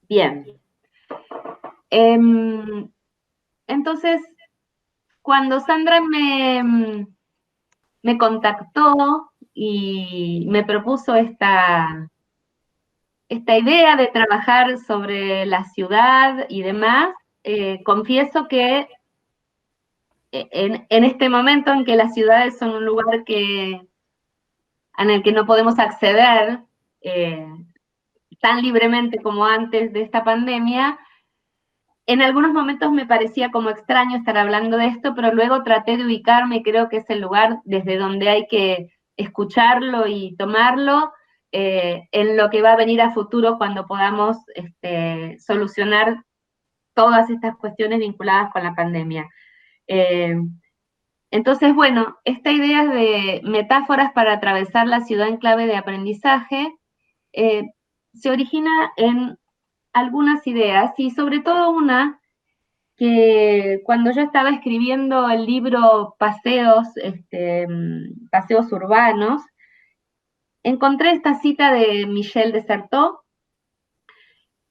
Bien. Em, entonces, cuando Sandra me contactó y me propuso esta idea de trabajar sobre la ciudad y demás, confieso que en este momento en que las ciudades son un lugar en el que no podemos acceder eh, tan libremente como antes de esta pandemia, en algunos momentos me parecía como extraño estar hablando de esto, pero luego traté de ubicarme y creo que es el lugar desde donde hay que escucharlo y tomarlo en lo que va a venir a futuro cuando podamos solucionar todas estas cuestiones vinculadas con la pandemia. Eh, entonces, bueno, esta idea de metáforas para atravesar la ciudad en clave de aprendizaje se origina en algunas ideas y sobre todo una que cuando yo estaba escribiendo el libro Paseos Urbanos, encontré esta cita de Michel de Certeau,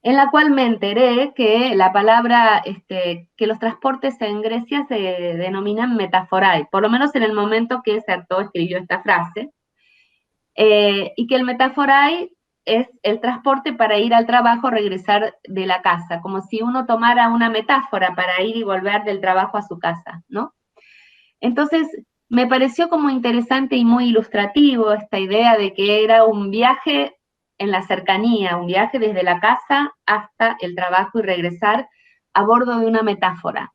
en la cual me enteré que la palabra, que los transportes en Grecia se denominan metaforai, por lo menos en el momento que Certeau escribió esta frase, y que el metaforai es el transporte para ir al trabajo, regresar de la casa, como si uno tomara una metáfora para ir y volver del trabajo a su casa, ¿no? Entonces, me pareció como interesante y muy ilustrativo esta idea de que era un viaje en la cercanía, un viaje desde la casa hasta el trabajo y regresar a bordo de una metáfora.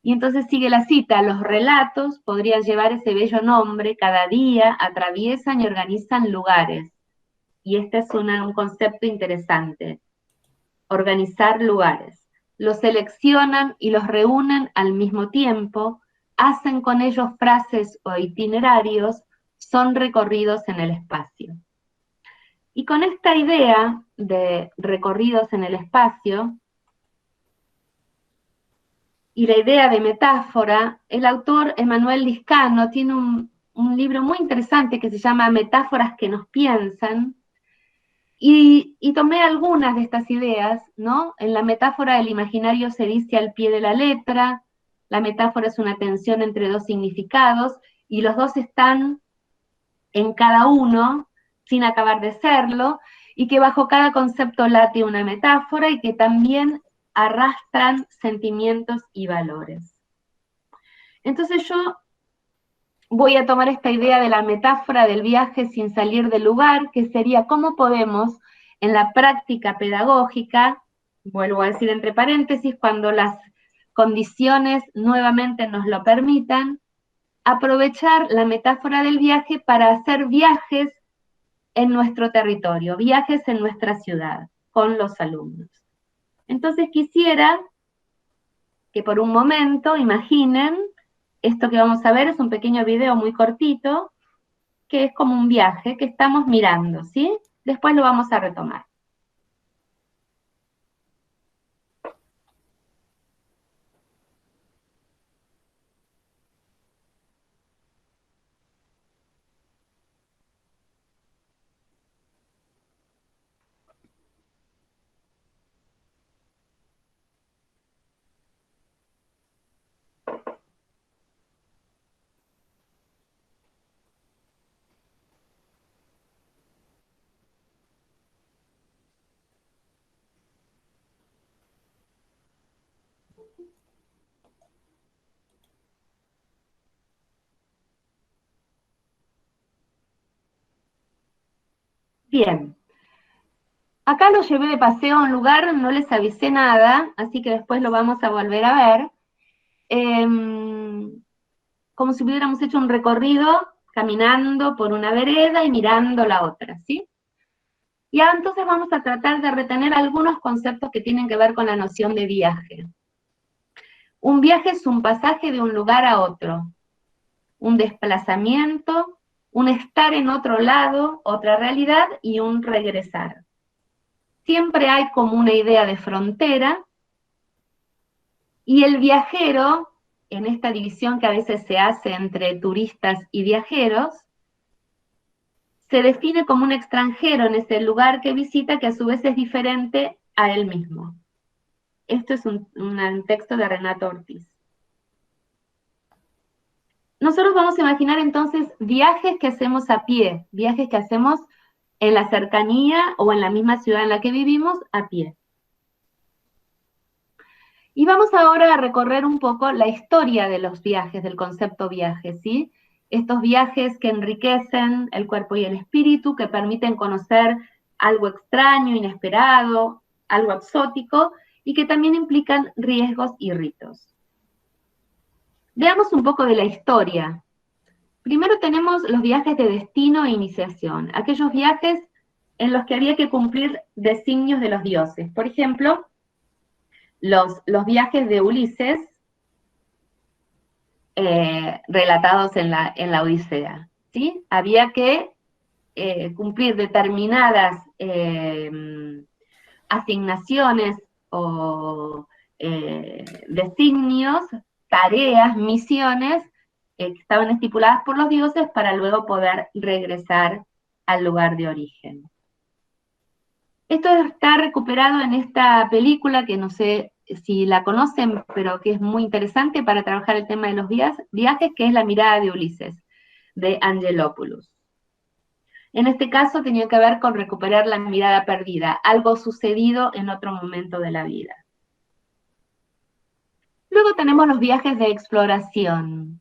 Y entonces sigue la cita, los relatos podrían llevar ese bello nombre, cada día atraviesan y organizan lugares. Y este es un concepto interesante, organizar lugares. Los seleccionan y los reúnen al mismo tiempo, hacen con ellos frases o itinerarios, son recorridos en el espacio. Y con esta idea de recorridos en el espacio y la idea de metáfora, el autor Emanuel Liscano tiene un libro muy interesante que se llama Metáforas que nos piensan, y tomé algunas de estas ideas, ¿no? En la metáfora el imaginario se dice al pie de la letra, la metáfora es una tensión entre dos significados, y los dos están en cada uno, sin acabar de serlo, y que bajo cada concepto late una metáfora y que también arrastran sentimientos y valores. Entonces yo voy a tomar esta idea de la metáfora del viaje sin salir del lugar, que sería cómo podemos, en la práctica pedagógica, vuelvo a decir entre paréntesis, cuando las condiciones nuevamente nos lo permitan, aprovechar la metáfora del viaje para hacer viajes en nuestro territorio, viajes en nuestra ciudad, con los alumnos. Entonces quisiera que por un momento imaginen, esto que vamos a ver es un pequeño video muy cortito, que es como un viaje que estamos mirando, ¿sí? Después lo vamos a retomar. Bien, acá los llevé de paseo a un lugar, no les avisé nada, así que después lo vamos a volver a ver. Eh, como si hubiéramos hecho un recorrido caminando por una vereda y mirando la otra, ¿sí? Y entonces vamos a tratar de retener algunos conceptos que tienen que ver con la noción de viaje. Un viaje es un pasaje de un lugar a otro, un desplazamiento, un estar en otro lado, otra realidad y un regresar. Siempre hay como una idea de frontera y el viajero, en esta división que a veces se hace entre turistas y viajeros, se define como un extranjero en ese lugar que visita, que a su vez es diferente a él mismo. Esto es un texto de Renato Ortiz. Nosotros vamos a imaginar entonces viajes que hacemos a pie, viajes que hacemos en la cercanía o en la misma ciudad en la que vivimos a pie. Y vamos ahora a recorrer un poco la historia de los viajes, del concepto viaje, ¿sí? Estos viajes que enriquecen el cuerpo y el espíritu, que permiten conocer algo extraño, inesperado, algo exótico, y que también implican riesgos y ritos. Veamos un poco de la historia. Primero tenemos los viajes de destino e iniciación, aquellos viajes en los que había que cumplir designios de los dioses. Por ejemplo, los viajes de Ulises, relatados en la Odisea, ¿sí? Había que cumplir determinadas asignaciones o designios, tareas, misiones que estaban estipuladas por los dioses para luego poder regresar al lugar de origen. Esto está recuperado en esta película que no sé si la conocen, pero que es muy interesante para trabajar el tema de los viajes, que es La mirada de Ulises, de Angelopoulos. En este caso tenía que ver con recuperar la mirada perdida, algo sucedido en otro momento de la vida. Luego tenemos los viajes de exploración.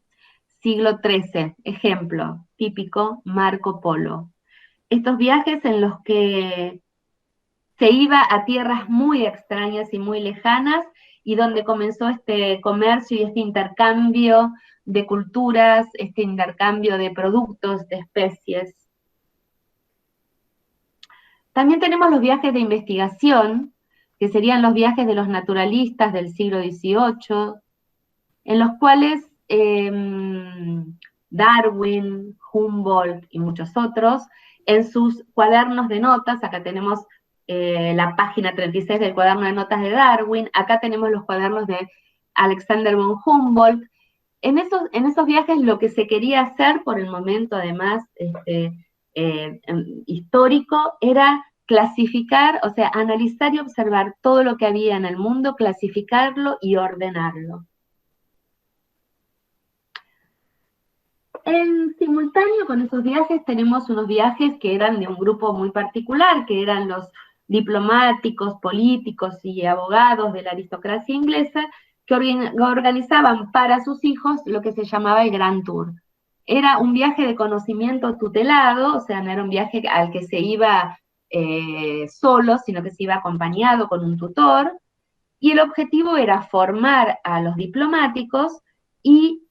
Siglo XIII, ejemplo típico, Marco Polo. Estos viajes en los que se iba a tierras muy extrañas y muy lejanas y donde comenzó este comercio y este intercambio de culturas, este intercambio de productos, de especies. También tenemos los viajes de investigación, que serían los viajes de los naturalistas del siglo XVIII, en los cuales Darwin, Humboldt y muchos otros, en sus cuadernos de notas, acá tenemos la página 36 del cuaderno de notas de Darwin, acá tenemos los cuadernos de Alexander von Humboldt. En esos viajes lo que se quería hacer, por el momento además histórico, era clasificar, o sea, analizar y observar todo lo que había en el mundo, clasificarlo y ordenarlo. En simultáneo con esos viajes tenemos unos viajes que eran de un grupo muy particular, que eran los diplomáticos, políticos y abogados de la aristocracia inglesa, que organizaban para sus hijos lo que se llamaba el Grand Tour. Era un viaje de conocimiento tutelado, o sea, no era un viaje al que se iba solo, sino que se iba acompañado con un tutor, y el objetivo era formar a los diplomáticos y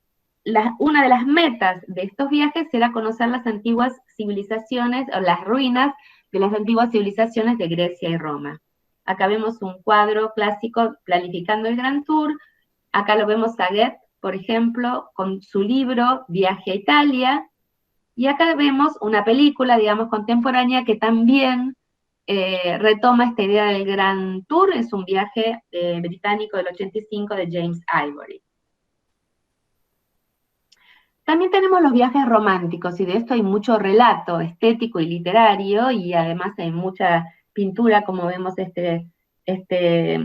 una de las metas de estos viajes era conocer las antiguas civilizaciones o las ruinas de las antiguas civilizaciones de Grecia y Roma. Acá vemos un cuadro clásico planificando el Grand Tour. Acá lo vemos a Goethe, por ejemplo, con su libro Viaje a Italia. Y acá vemos una película, digamos, contemporánea que también retoma esta idea del Grand Tour. Es un viaje británico del 85 de James Ivory. También tenemos los viajes románticos, y de esto hay mucho relato estético y literario, y además hay mucha pintura, como vemos este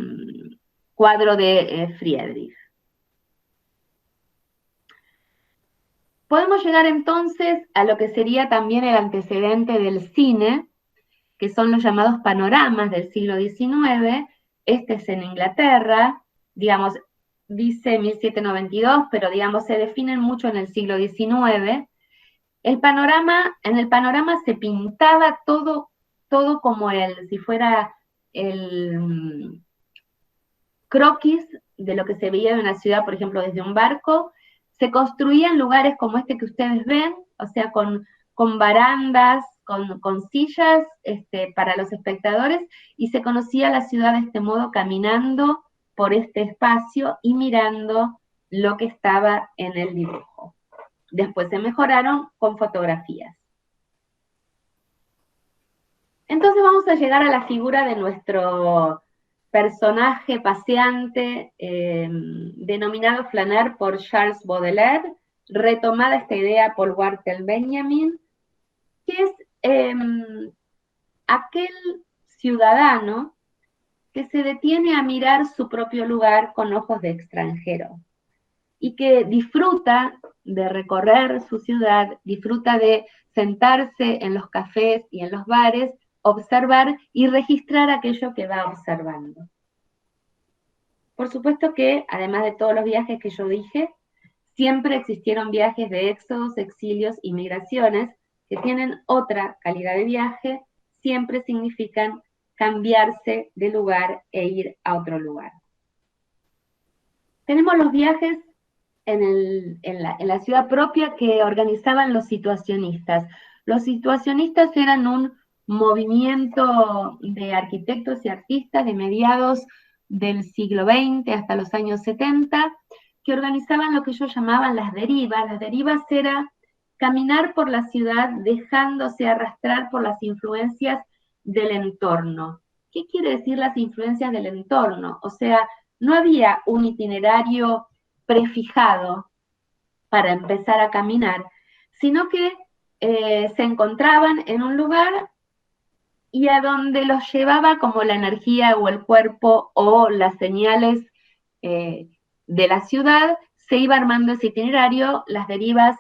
cuadro de Friedrich. Podemos llegar entonces a lo que sería también el antecedente del cine, que son los llamados panoramas del siglo XIX. Este es en Inglaterra, digamos, dice 1792, pero digamos se definen mucho en el siglo XIX. En el panorama se pintaba todo como si fuera el croquis de lo que se veía de una ciudad, por ejemplo, desde un barco. Se construían lugares como este que ustedes ven, o sea, con barandas, con sillas para los espectadores, y se conocía la ciudad de este modo, caminando por este espacio y mirando lo que estaba en el dibujo. Después se mejoraron con fotografías. Entonces vamos a llegar a la figura de nuestro personaje paseante, denominado Flaner por Charles Baudelaire, retomada esta idea por Walter Benjamin, que es aquel ciudadano que se detiene a mirar su propio lugar con ojos de extranjero y que disfruta de recorrer su ciudad, disfruta de sentarse en los cafés y en los bares, observar y registrar aquello que va observando. Por supuesto que, además de todos los viajes que yo dije, siempre existieron viajes de éxodos, exilios y migraciones que tienen otra calidad de viaje, siempre significan cambiarse de lugar e ir a otro lugar. Tenemos los viajes en la ciudad propia que organizaban los situacionistas. Los situacionistas eran un movimiento de arquitectos y artistas de mediados del siglo XX hasta los años 70, que organizaban lo que ellos llamaban las derivas. Las derivas era caminar por la ciudad dejándose arrastrar por las influencias del entorno. ¿Qué quiere decir las influencias del entorno? O sea, no había un itinerario prefijado para empezar a caminar, sino que se encontraban en un lugar y a donde los llevaba como la energía o el cuerpo o las señales de la ciudad, se iba armando ese itinerario. Las derivas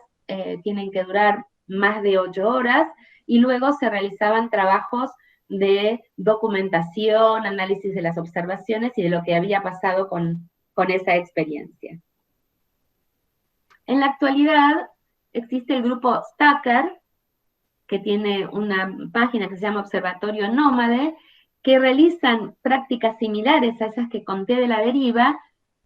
tienen que durar más de 8 horas y luego se realizaban trabajos de documentación, análisis de las observaciones y de lo que había pasado con esa experiencia. En la actualidad existe el grupo Stacker, que tiene una página que se llama Observatorio Nómade, que realizan prácticas similares a esas que conté de la deriva,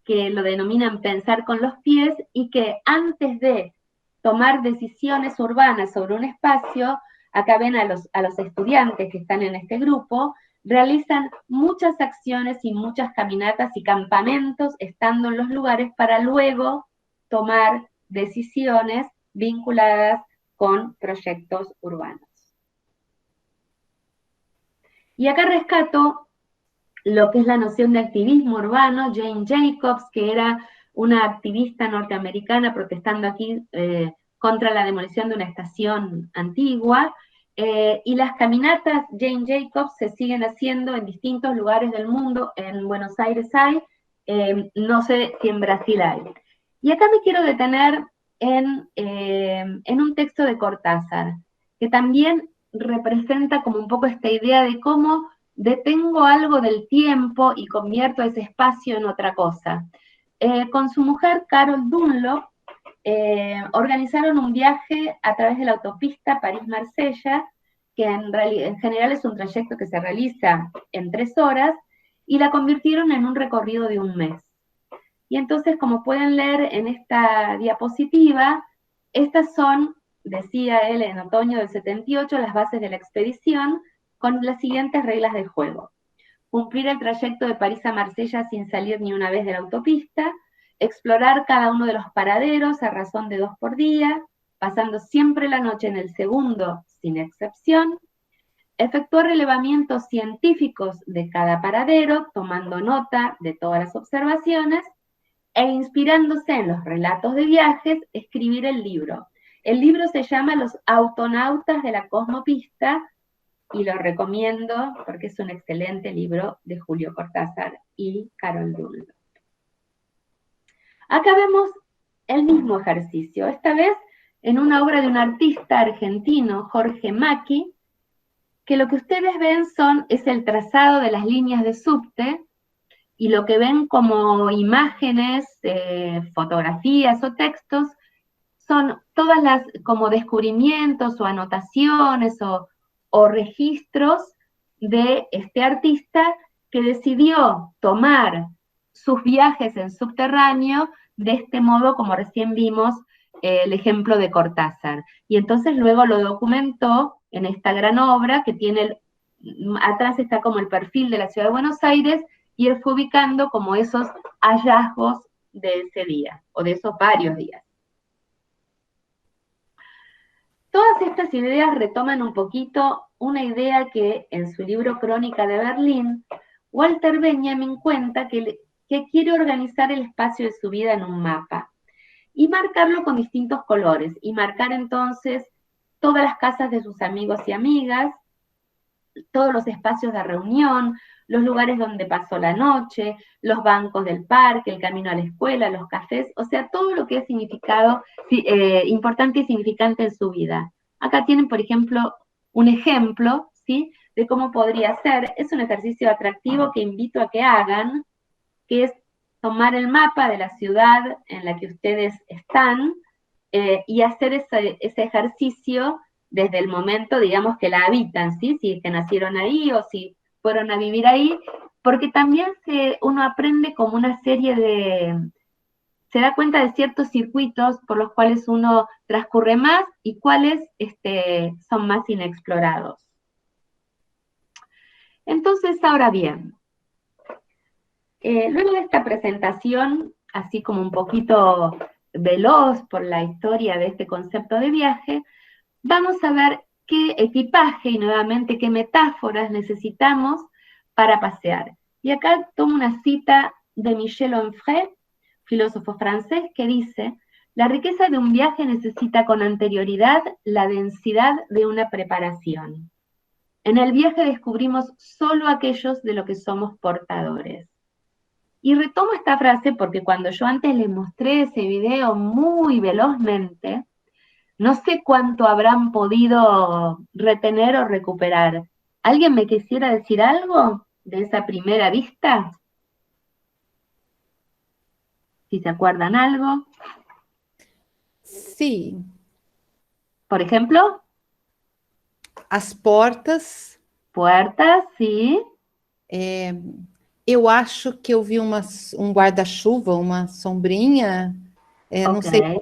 que lo denominan pensar con los pies, y que antes de tomar decisiones urbanas sobre un espacio, acá ven a los estudiantes que están en este grupo, realizan muchas acciones y muchas caminatas y campamentos estando en los lugares para luego tomar decisiones vinculadas con proyectos urbanos. Y acá rescato lo que es la noción de activismo urbano. Jane Jacobs, que era una activista norteamericana protestando aquí contra la demolición de una estación antigua, y las caminatas Jane Jacobs se siguen haciendo en distintos lugares del mundo. En Buenos Aires hay, no sé si en Brasil hay. Y acá me quiero detener en un texto de Cortázar, que también representa como un poco esta idea de cómo detengo algo del tiempo y convierto ese espacio en otra cosa. Con su mujer, Carol Dunlop, organizaron un viaje a través de la autopista París-Marsella, que en general es un trayecto que se realiza en 3 horas, y la convirtieron en un recorrido de un mes. Y entonces, como pueden leer en esta diapositiva, estas son, decía él en otoño del 78, las bases de la expedición, con las siguientes reglas del juego: cumplir el trayecto de París a Marsella sin salir ni una vez de la autopista, explorar cada uno de los paraderos a razón de 2 por día, pasando siempre la noche en el segundo sin excepción, efectuar relevamientos científicos de cada paradero, tomando nota de todas las observaciones, e inspirándose en los relatos de viajes, escribir el libro. El libro se llama Los autonautas de la cosmopista, y lo recomiendo porque es un excelente libro de Julio Cortázar y Carol Dunlop. Acá vemos el mismo ejercicio, esta vez en una obra de un artista argentino, Jorge Macchi, que lo que ustedes ven es el trazado de las líneas de subte, y lo que ven como imágenes, fotografías o textos son todas las como descubrimientos o anotaciones o registros de este artista que decidió tomar sus viajes en subterráneo de este modo, como recién vimos el ejemplo de Cortázar. Y entonces luego lo documentó en esta gran obra que tiene, atrás está como el perfil de la ciudad de Buenos Aires, y él fue ubicando como esos hallazgos de ese día, o de esos varios días. Todas estas ideas retoman un poquito una idea que en su libro Crónica de Berlín, Walter Benjamin cuenta que quiere organizar el espacio de su vida en un mapa y marcarlo con distintos colores, y marcar entonces todas las casas de sus amigos y amigas, todos los espacios de reunión, los lugares donde pasó la noche, los bancos del parque, el camino a la escuela, los cafés, o sea, todo lo que es significado, importante y significante en su vida. Acá tienen, por ejemplo, un ejemplo, ¿sí?, de cómo podría ser. Es un ejercicio atractivo que invito a que hagan, que es tomar el mapa de la ciudad en la que ustedes están y hacer ese ejercicio desde el momento, digamos, que la habitan, ¿sí? Si es que nacieron ahí o si fueron a vivir ahí, porque también uno aprende como una serie se da cuenta de ciertos circuitos por los cuales uno transcurre más y cuáles son más inexplorados. Entonces, ahora bien, luego de esta presentación, así como un poquito veloz por la historia de este concepto de viaje, vamos a ver qué equipaje y nuevamente qué metáforas necesitamos para pasear. Y acá tomo una cita de Michel Onfray, filósofo francés, que dice: la riqueza de un viaje necesita con anterioridad la densidad de una preparación. En el viaje descubrimos solo aquellos de lo que somos portadores. Y retomo esta frase porque cuando yo antes les mostré ese video muy velozmente, no sé cuánto habrán podido retener o recuperar. ¿Alguien me quisiera decir algo de esa primera vista? Si se acuerdan algo. Sim. Por ejemplo, As portas. puertas, sí. Eu acho que eu vi um guarda-chuva, uma sombrinha. Não Ok, sei o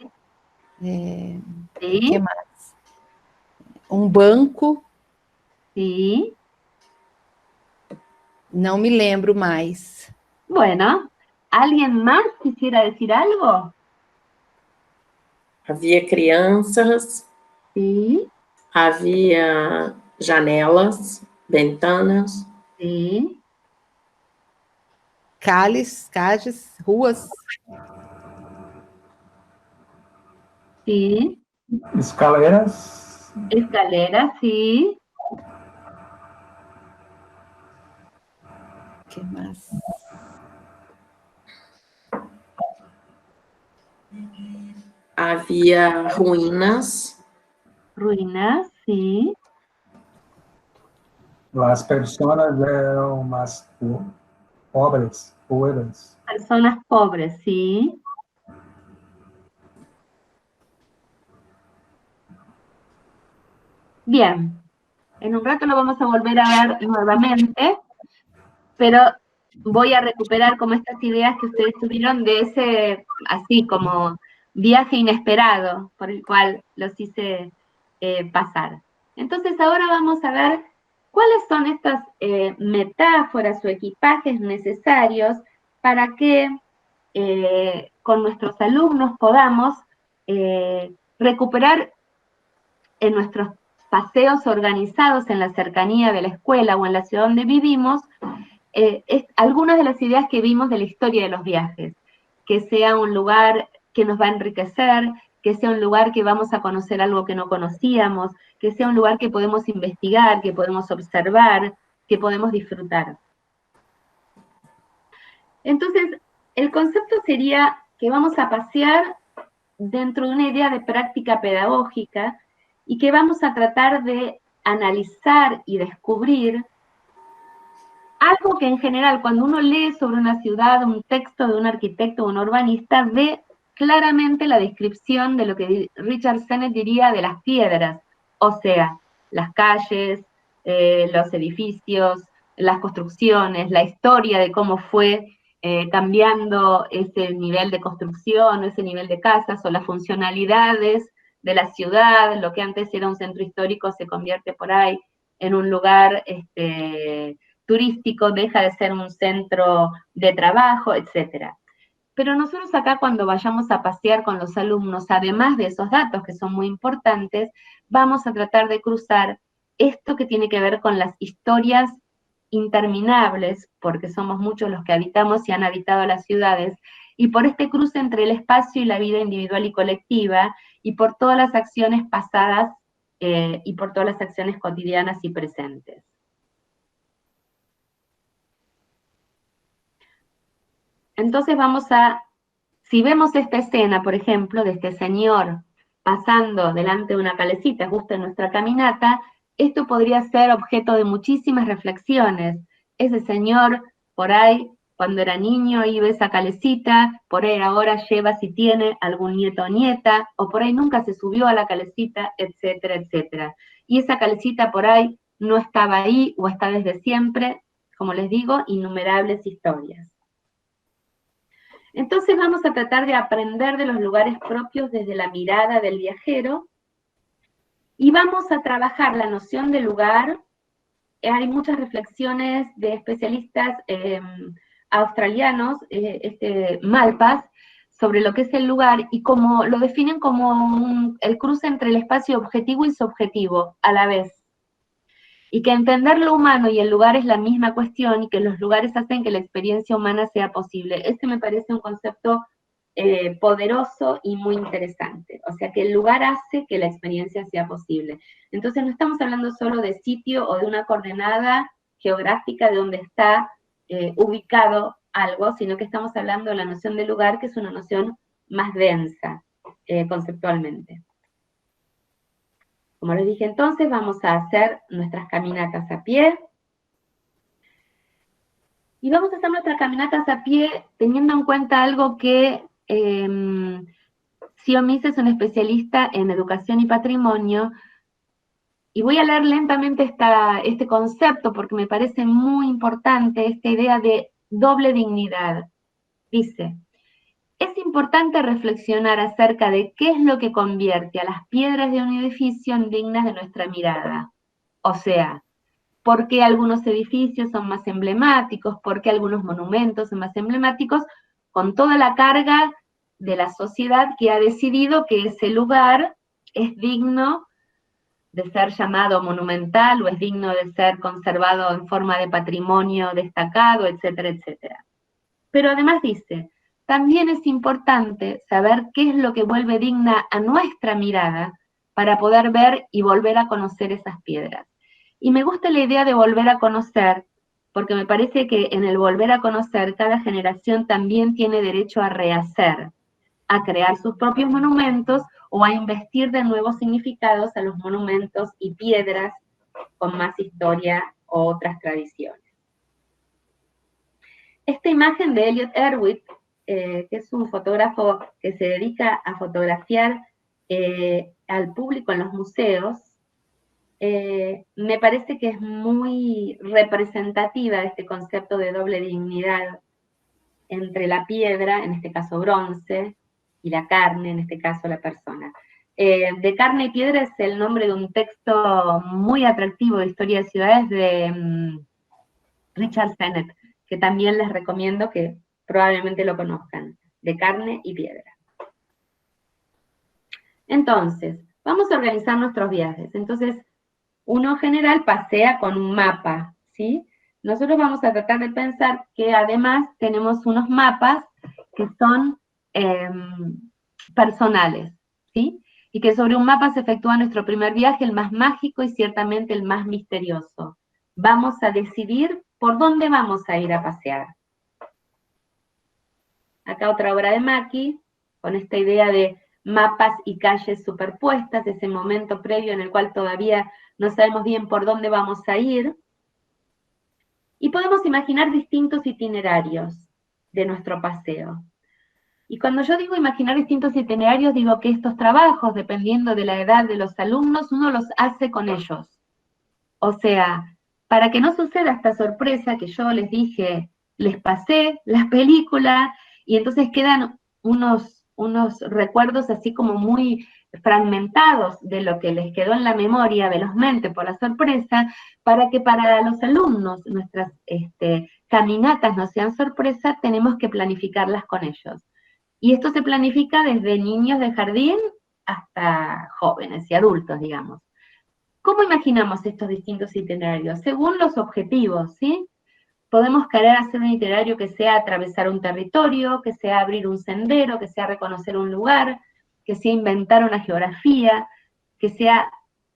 que sí, mais. Um banco. sí. Não me lembro mais. Bueno, ¿alguien más quisiera decir algo? Havia crianças, Sí, havia janelas, ventanas, sí, Cages, ruas. sí. Escaleras, Escaleras, sí. O que mais? havia ruínas, Ruinas, sí. las personas eran más pobres. Personas pobres, sí. Bien, en un rato lo vamos a volver a ver nuevamente, pero voy a recuperar como estas ideas que ustedes tuvieron de ese, así como viaje inesperado por el cual los hice pasar. Entonces ahora vamos a ver cuáles son estas metáforas o equipajes necesarios para que con nuestros alumnos podamos recuperar en nuestros paseos organizados en la cercanía de la escuela o en la ciudad donde vivimos, algunas de las ideas que vimos de la historia de los viajes, que sea un lugar que nos va a enriquecer, que sea un lugar que vamos a conocer algo que no conocíamos, que sea un lugar que podemos investigar, que podemos observar, que podemos disfrutar. Entonces, el concepto sería que vamos a pasear dentro de una idea de práctica pedagógica y que vamos a tratar de analizar y descubrir algo que en general cuando uno lee sobre una ciudad, un texto de un arquitecto o un urbanista, ve claramente la descripción de lo que Richard Sennett diría de las piedras, o sea, las calles, los edificios, las construcciones, la historia de cómo fue cambiando ese nivel de construcción, ese nivel de casas, o las funcionalidades de la ciudad, lo que antes era un centro histórico se convierte por ahí en un lugar turístico, deja de ser un centro de trabajo, etcétera. Pero nosotros acá cuando vayamos a pasear con los alumnos, además de esos datos que son muy importantes, vamos a tratar de cruzar esto que tiene que ver con las historias interminables, porque somos muchos los que habitamos y han habitado las ciudades, y por este cruce entre el espacio y la vida individual y colectiva, y por todas las acciones pasadas y por todas las acciones cotidianas y presentes. Entonces si vemos esta escena, por ejemplo, de este señor pasando delante de una calecita justo en nuestra caminata, esto podría ser objeto de muchísimas reflexiones. Ese señor, por ahí, cuando era niño iba a esa calecita, por ahí ahora lleva si tiene algún nieto o nieta, o por ahí nunca se subió a la calecita, etcétera, etcétera. Y esa calecita por ahí no estaba ahí o está desde siempre, como les digo, innumerables historias. Entonces vamos a tratar de aprender de los lugares propios desde la mirada del viajero y vamos a trabajar la noción de lugar. Hay muchas reflexiones de especialistas australianos, Malpass, sobre lo que es el lugar y cómo lo definen como el cruce entre el espacio objetivo y subjetivo a la vez. Y que entender lo humano y el lugar es la misma cuestión y que los lugares hacen que la experiencia humana sea posible. Este me parece un concepto poderoso y muy interesante. O sea, que el lugar hace que la experiencia sea posible. Entonces no estamos hablando solo de sitio o de una coordenada geográfica de donde está ubicado algo, sino que estamos hablando de la noción de lugar, que es una noción más densa conceptualmente. Como les dije entonces, vamos a hacer nuestras caminatas a pie. Y vamos a hacer nuestras caminatas a pie teniendo en cuenta algo que Siomis es un especialista en educación y patrimonio. Y voy a leer lentamente este concepto porque me parece muy importante esta idea de doble dignidad. Dice: es importante reflexionar acerca de qué es lo que convierte a las piedras de un edificio en dignas de nuestra mirada. O sea, ¿por qué algunos edificios son más emblemáticos? ¿Por qué algunos monumentos son más emblemáticos? Con toda la carga de la sociedad que ha decidido que ese lugar es digno de ser llamado monumental o es digno de ser conservado en forma de patrimonio destacado, etcétera, etcétera. Pero además dice: también es importante saber qué es lo que vuelve digna a nuestra mirada para poder ver y volver a conocer esas piedras. Y me gusta la idea de volver a conocer, porque me parece que en el volver a conocer, cada generación también tiene derecho a rehacer, a crear sus propios monumentos o a investir de nuevos significados a los monumentos y piedras con más historia o otras tradiciones. Esta imagen de Elliot Erwitt, que es un fotógrafo que se dedica a fotografiar al público en los museos, me parece que es muy representativa de este concepto de doble dignidad entre la piedra, en este caso bronce, y la carne, en este caso la persona. De Carne y Piedra es el nombre de un texto muy atractivo de historia de ciudades de Richard Sennett, que también les recomiendo que probablemente lo conozcan, De Carne y Piedra. Entonces, vamos a organizar nuestros viajes. Entonces, uno general pasea con un mapa, ¿sí? Nosotros vamos a tratar de pensar que además tenemos unos mapas que son personales, ¿sí? Y que sobre un mapa se efectúa nuestro primer viaje, el más mágico y ciertamente el más misterioso. Vamos a decidir por dónde vamos a ir a pasear. Acá otra obra de Mackie, con esta idea de mapas y calles superpuestas, ese momento previo en el cual todavía no sabemos bien por dónde vamos a ir. Y podemos imaginar distintos itinerarios de nuestro paseo. Y cuando yo digo imaginar distintos itinerarios, digo que estos trabajos, dependiendo de la edad de los alumnos, uno los hace con ellos. O sea, para que no suceda esta sorpresa que yo les dije, les pasé la película y entonces quedan unos recuerdos así como muy fragmentados de lo que les quedó en la memoria velozmente por la sorpresa, para que para los alumnos nuestras caminatas no sean sorpresa, tenemos que planificarlas con ellos. Y esto se planifica desde niños de jardín hasta jóvenes y adultos, digamos. ¿Cómo imaginamos estos distintos itinerarios? Según los objetivos, ¿sí? Podemos querer hacer un itinerario que sea atravesar un territorio, que sea abrir un sendero, que sea reconocer un lugar, que sea inventar una geografía, que sea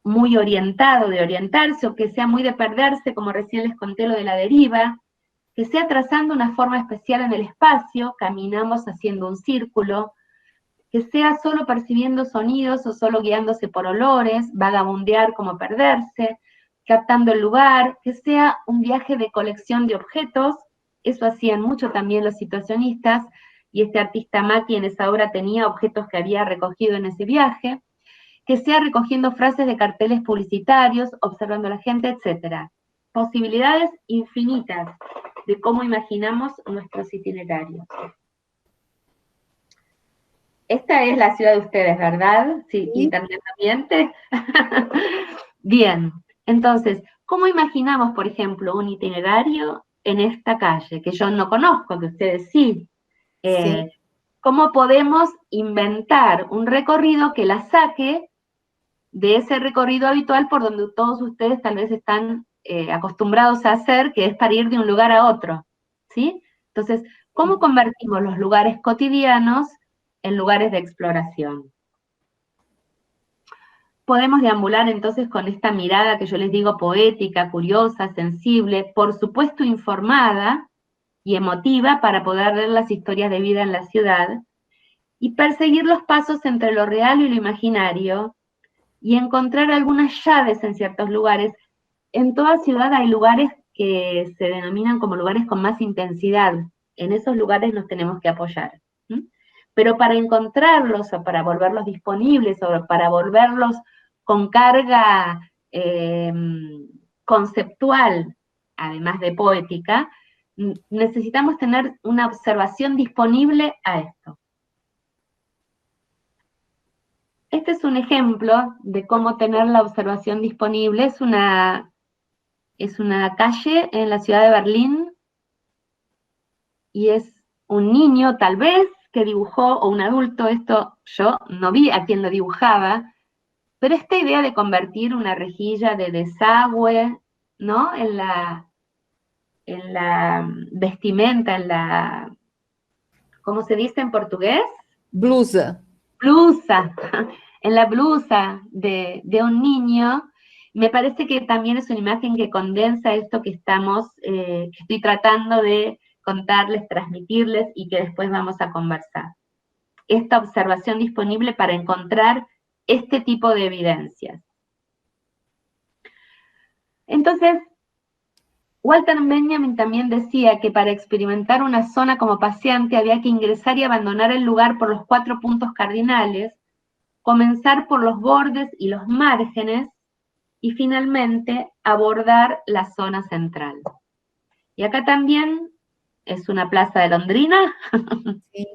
muy orientado de orientarse, o que sea muy de perderse, como recién les conté lo de la deriva, que sea trazando una forma especial en el espacio, caminamos haciendo un círculo, que sea solo percibiendo sonidos o solo guiándose por olores, vagabundear como perderse, captando el lugar, que sea un viaje de colección de objetos, eso hacían mucho también los situacionistas, y este artista Maki en esa obra tenía objetos que había recogido en ese viaje, que sea recogiendo frases de carteles publicitarios, observando a la gente, etc. Posibilidades infinitas de cómo imaginamos nuestros itinerarios. Esta es la ciudad de ustedes, ¿verdad? Sí, Sí. internamente. Bien, entonces, ¿cómo imaginamos, por ejemplo, un itinerario en esta calle, que yo no conozco, que ustedes sí? Sim. ¿Cómo podemos inventar un recorrido que la saque de ese recorrido habitual por donde todos ustedes tal vez están acostumbrados a hacer, que es para ir de un lugar a otro? ¿Sí? Entonces, ¿cómo convertimos los lugares cotidianos en lugares de exploración? Podemos deambular entonces con esta mirada que yo les digo poética, curiosa, sensible, por supuesto informada y emotiva para poder ver las historias de vida en la ciudad y perseguir los pasos entre lo real y lo imaginario y encontrar algunas llaves en ciertos lugares. En toda ciudad hay lugares que se denominan como lugares con más intensidad. En esos lugares nos tenemos que apoyar. Pero para encontrarlos o para volverlos disponibles o para volverlos con carga conceptual, además de poética, necesitamos tener una observación disponible a esto. Este es un ejemplo de cómo tener la observación disponible. Es una calle en la ciudad de Berlín y es un niño, tal vez, que dibujó, o un adulto, esto yo no vi a quién lo dibujaba, pero esta idea de convertir una rejilla de desagüe, ¿no? En la vestimenta, ¿cómo se dice en portugués? Blusa. Blusa, en la blusa de un niño, me parece que también es una imagen que condensa esto que que estoy tratando de contarles, transmitirles y que después vamos a conversar. Esta observación disponible para encontrar este tipo de evidencias. Entonces, Walter Benjamin también decía que para experimentar una zona como paseante había que ingresar y abandonar el lugar por los 4 puntos cardinales, comenzar por los bordes y los márgenes y finalmente abordar la zona central. Y acá también es una plaza de Londrina. Sí.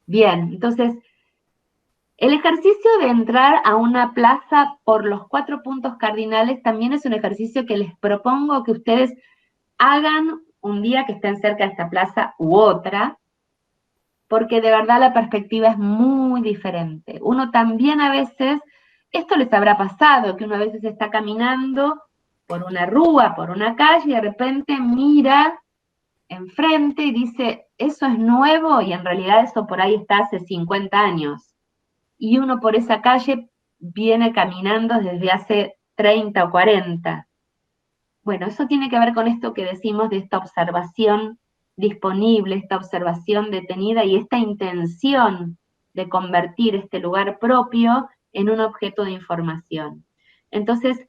Bien, entonces, el ejercicio de entrar a una plaza por los 4 puntos cardinales también es un ejercicio que les propongo que ustedes hagan un día que estén cerca de esta plaza u otra, porque de verdad la perspectiva es muy diferente. Uno también a veces, esto les habrá pasado, que uno a veces está caminando por una rúa, por una calle, y de repente mira enfrente y dice, eso es nuevo, y en realidad eso por ahí está hace 50 años. Y uno por esa calle viene caminando desde hace 30 o 40. Bueno, eso tiene que ver con esto que decimos de esta observación disponible, esta observación detenida y esta intención de convertir este lugar propio en un objeto de información. Entonces,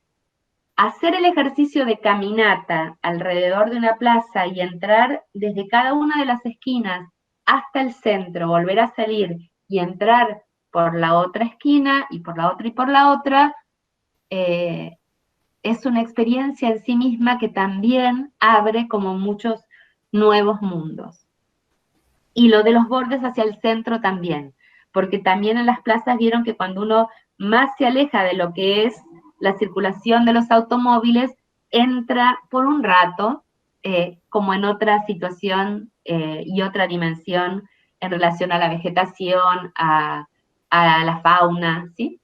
hacer el ejercicio de caminata alrededor de una plaza y entrar desde cada una de las esquinas hasta el centro, volver a salir y entrar por la otra esquina y por la otra y por la otra, es una experiencia en sí misma que también abre como muchos nuevos mundos. Y lo de los bordes hacia el centro también, porque también en las plazas vieron que cuando uno más se aleja de lo que es la circulación de los automóviles, entra por un rato como en otra situación y otra dimensión en relación a la vegetación, a la fauna, ¿sí?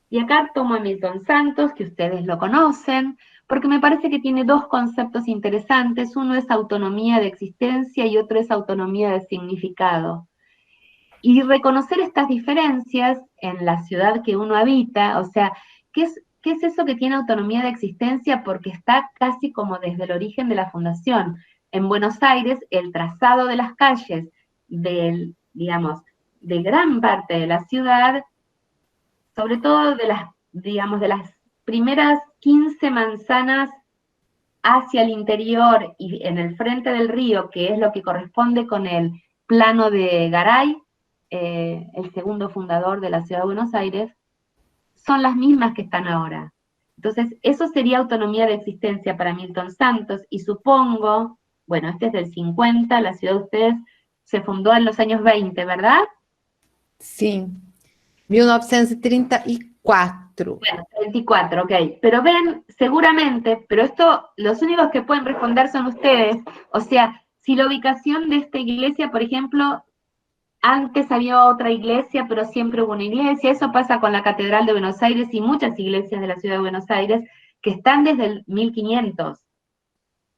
Y acá tomo a Milton Santos, que ustedes lo conocen, porque me parece que tiene 2 conceptos interesantes. Uno es autonomía de existencia y otro es autonomía de significado. Y reconocer estas diferencias en la ciudad que uno habita, o sea, ¿qué es ¿qué es eso que tiene autonomía de existencia? Porque está casi como desde el origen de la fundación. En Buenos Aires, el trazado de las calles digamos, de gran parte de la ciudad, sobre todo digamos, de las primeras 15 manzanas hacia el interior y en el frente del río, que es lo que corresponde con el plano de Garay, el segundo fundador de la ciudad de Buenos Aires, son las mismas que están ahora. Entonces, eso sería autonomía de existencia para Milton Santos, y supongo, bueno, este es del 50, la ciudad de ustedes se fundó en los años 20, ¿verdad? Sim, 1934. Bueno, 24, ok. Pero ven, seguramente, pero esto, los únicos que pueden responder son ustedes. O sea, si la ubicación de esta iglesia, por ejemplo, antes había otra iglesia, pero siempre hubo una iglesia. Eso pasa con la Catedral de Buenos Aires y muchas iglesias de la ciudad de Buenos Aires que están desde el 1500,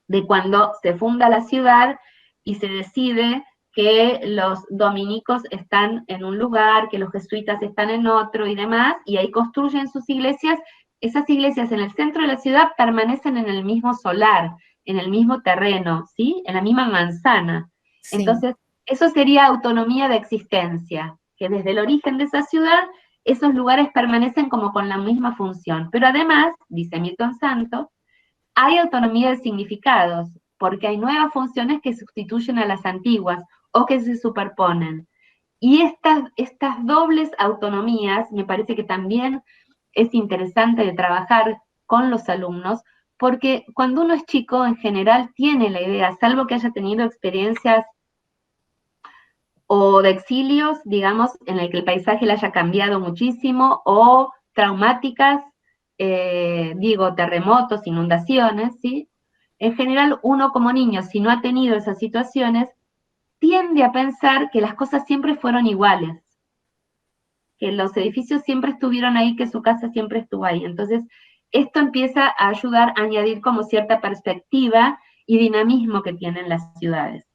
de cuando se funda la ciudad y se decide que los dominicos están en un lugar, que los jesuitas están en otro y demás, y ahí construyen sus iglesias. Esas iglesias en el centro de la ciudad permanecen en el mismo solar, en el mismo terreno, ¿sí? En la misma manzana. Sim. Entonces, eso sería autonomía de existencia, que desde el origen de esa ciudad, esos lugares permanecen como con la misma función. Pero además, dice Milton Santos, hay autonomía de significados, porque hay nuevas funciones que sustituyen a las antiguas o que se superponen. Y estas dobles autonomías me parece que también es interesante de trabajar con los alumnos, porque cuando uno es chico, en general tiene la idea, salvo que haya tenido experiencias o de exilios, digamos, en el que el paisaje le haya cambiado muchísimo, o traumáticas, digo, terremotos, inundaciones, ¿sí? En general, uno como niño, si no ha tenido esas situaciones, tiende a pensar que las cosas siempre fueron iguales, que los edificios siempre estuvieron ahí, que su casa siempre estuvo ahí. Entonces, esto empieza a ayudar a añadir como cierta perspectiva y dinamismo que tienen las ciudades.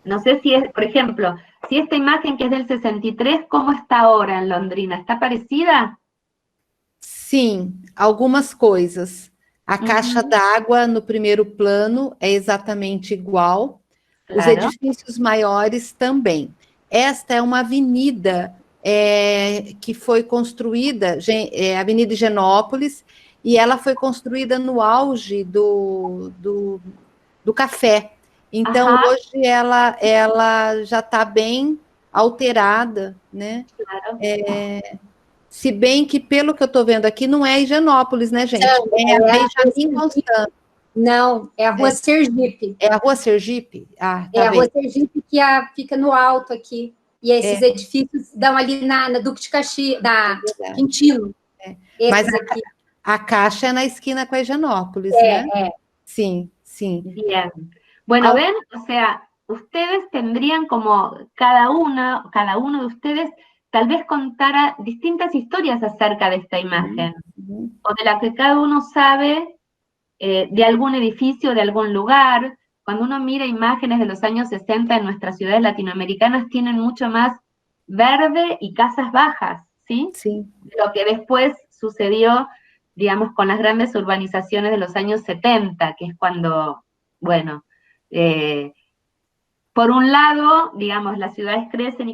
No sé si es, por ejemplo, si esta imagen que es del 63, ¿cómo está ahora en Londrina? ¿Está parecida? Sim, algumas coisas. A caixa d'água no primeiro plano é exatamente igual. Os Claro. edifícios maiores também. Esta é uma avenida que foi construída, Avenida Higienópolis, e ela foi construída no auge do café. Então, hoje ela já está bem alterada, né? Claro. Se bem que, pelo que eu estou vendo aqui, não é Higienópolis, né, gente? Não, é a Benjamin Constant. Não, é a Rua Sergipe. É a Rua Sergipe? Ah, tá é a bem. Rua Sergipe que fica no alto aqui. E esses edifícios dão ali na Duque de Caxias, da Quintino. Mas a caixa é na esquina com a Higienópolis, né? Sim, sim. Bien. Bueno, ven, o sea, ustedes tendrían como cada uno de ustedes tal vez contara distintas historias acerca de esta imagen, o de la que cada uno sabe de algún edificio, de algún lugar. Cuando uno mira imágenes de los años 60 en nuestras ciudades latinoamericanas, tienen mucho más verde y casas bajas, ¿sí? Sí. Lo que después sucedió, digamos, con las grandes urbanizaciones de los años 70, que es cuando, bueno, por un lado, digamos, las ciudades crecen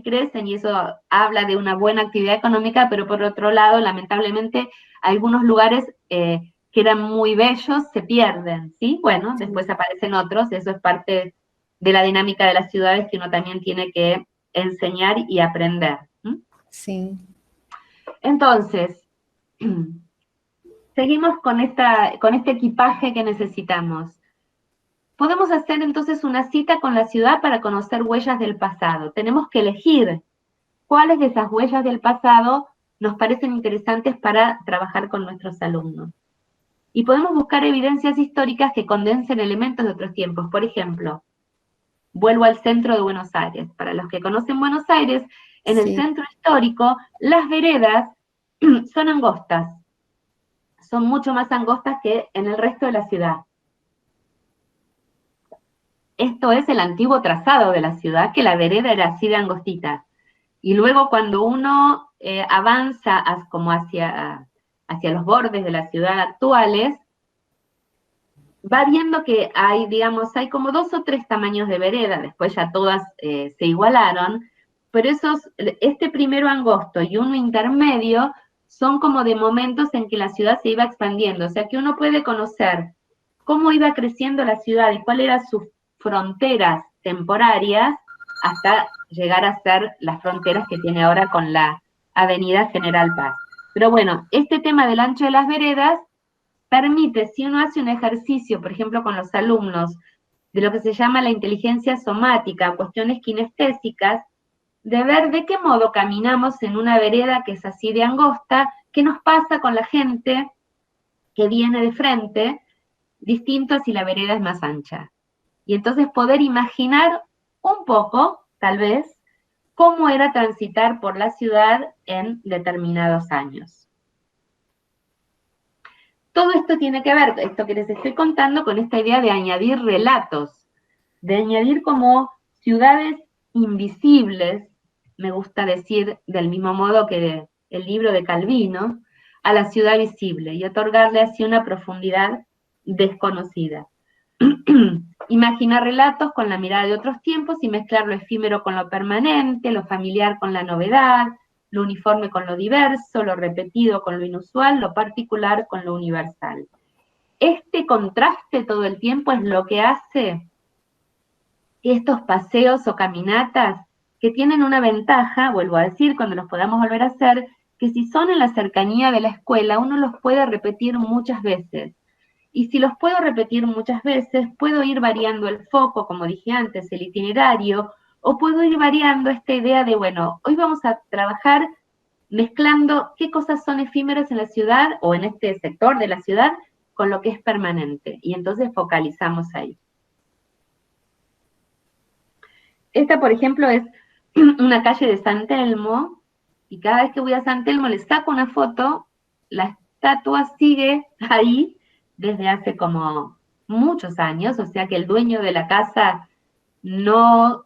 y eso habla de una buena actividad económica, pero por otro lado, lamentablemente, algunos lugares que eran muy bellos se pierden, ¿sí? Bueno, después aparecen otros, eso es parte de la dinámica de las ciudades que uno también tiene que enseñar y aprender. Sí. Entonces, seguimos con este equipaje que necesitamos. Podemos hacer entonces una cita con la ciudad para conocer huellas del pasado. Tenemos que elegir cuáles de esas huellas del pasado nos parecen interesantes para trabajar con nuestros alumnos. Y podemos buscar evidencias históricas que condensen elementos de otros tiempos. Por ejemplo, vuelvo al centro de Buenos Aires. Para los que conocen Buenos Aires, en el centro histórico, las veredas son angostas. Son mucho más angostas que en el resto de la ciudad. Esto es el antiguo trazado de la ciudad, que la vereda era así de angostita. Y luego cuando uno avanza como hacia los bordes de la ciudad actuales, va viendo que hay, digamos, hay como 2 o 3 tamaños de vereda, después ya todas se igualaron, pero este primero angosto y uno intermedio son como de momentos en que la ciudad se iba expandiendo, o sea que uno puede conocer cómo iba creciendo la ciudad y cuáles eran sus fronteras temporarias hasta llegar a ser las fronteras que tiene ahora con la Avenida General Paz. Pero bueno, este tema del ancho de las veredas permite, si uno hace un ejercicio, por ejemplo, con los alumnos, de lo que se llama la inteligencia somática, cuestiones kinestésicas, de ver de qué modo caminamos en una vereda que es así de angosta, qué nos pasa con la gente que viene de frente, distinto a si la vereda es más ancha. Y entonces poder imaginar un poco, tal vez, cómo era transitar por la ciudad en determinados años. Todo esto tiene que ver, esto que les estoy contando, con esta idea de añadir relatos, de añadir como ciudades invisibles, me gusta decir del mismo modo que el libro de Calvino, a la ciudad visible y otorgarle así una profundidad desconocida. Imaginar relatos con la mirada de otros tiempos y mezclar lo efímero con lo permanente, lo familiar con la novedad, lo uniforme con lo diverso, lo repetido con lo inusual, lo particular con lo universal. Este contraste todo el tiempo es lo que hace estos paseos o caminatas que tienen una ventaja, vuelvo a decir, cuando los podamos volver a hacer, que si son en la cercanía de la escuela, uno los puede repetir muchas veces. Y si los puedo repetir muchas veces, puedo ir variando el foco, como dije antes, el itinerario, o puedo ir variando esta idea de, bueno, hoy vamos a trabajar mezclando qué cosas son efímeras en la ciudad o en este sector de la ciudad con lo que es permanente. Y entonces focalizamos ahí. Esta, por ejemplo, es una calle de San Telmo, y cada vez que voy a San Telmo le saco una foto, la estatua sigue ahí desde hace como muchos años, o sea que el dueño de la casa no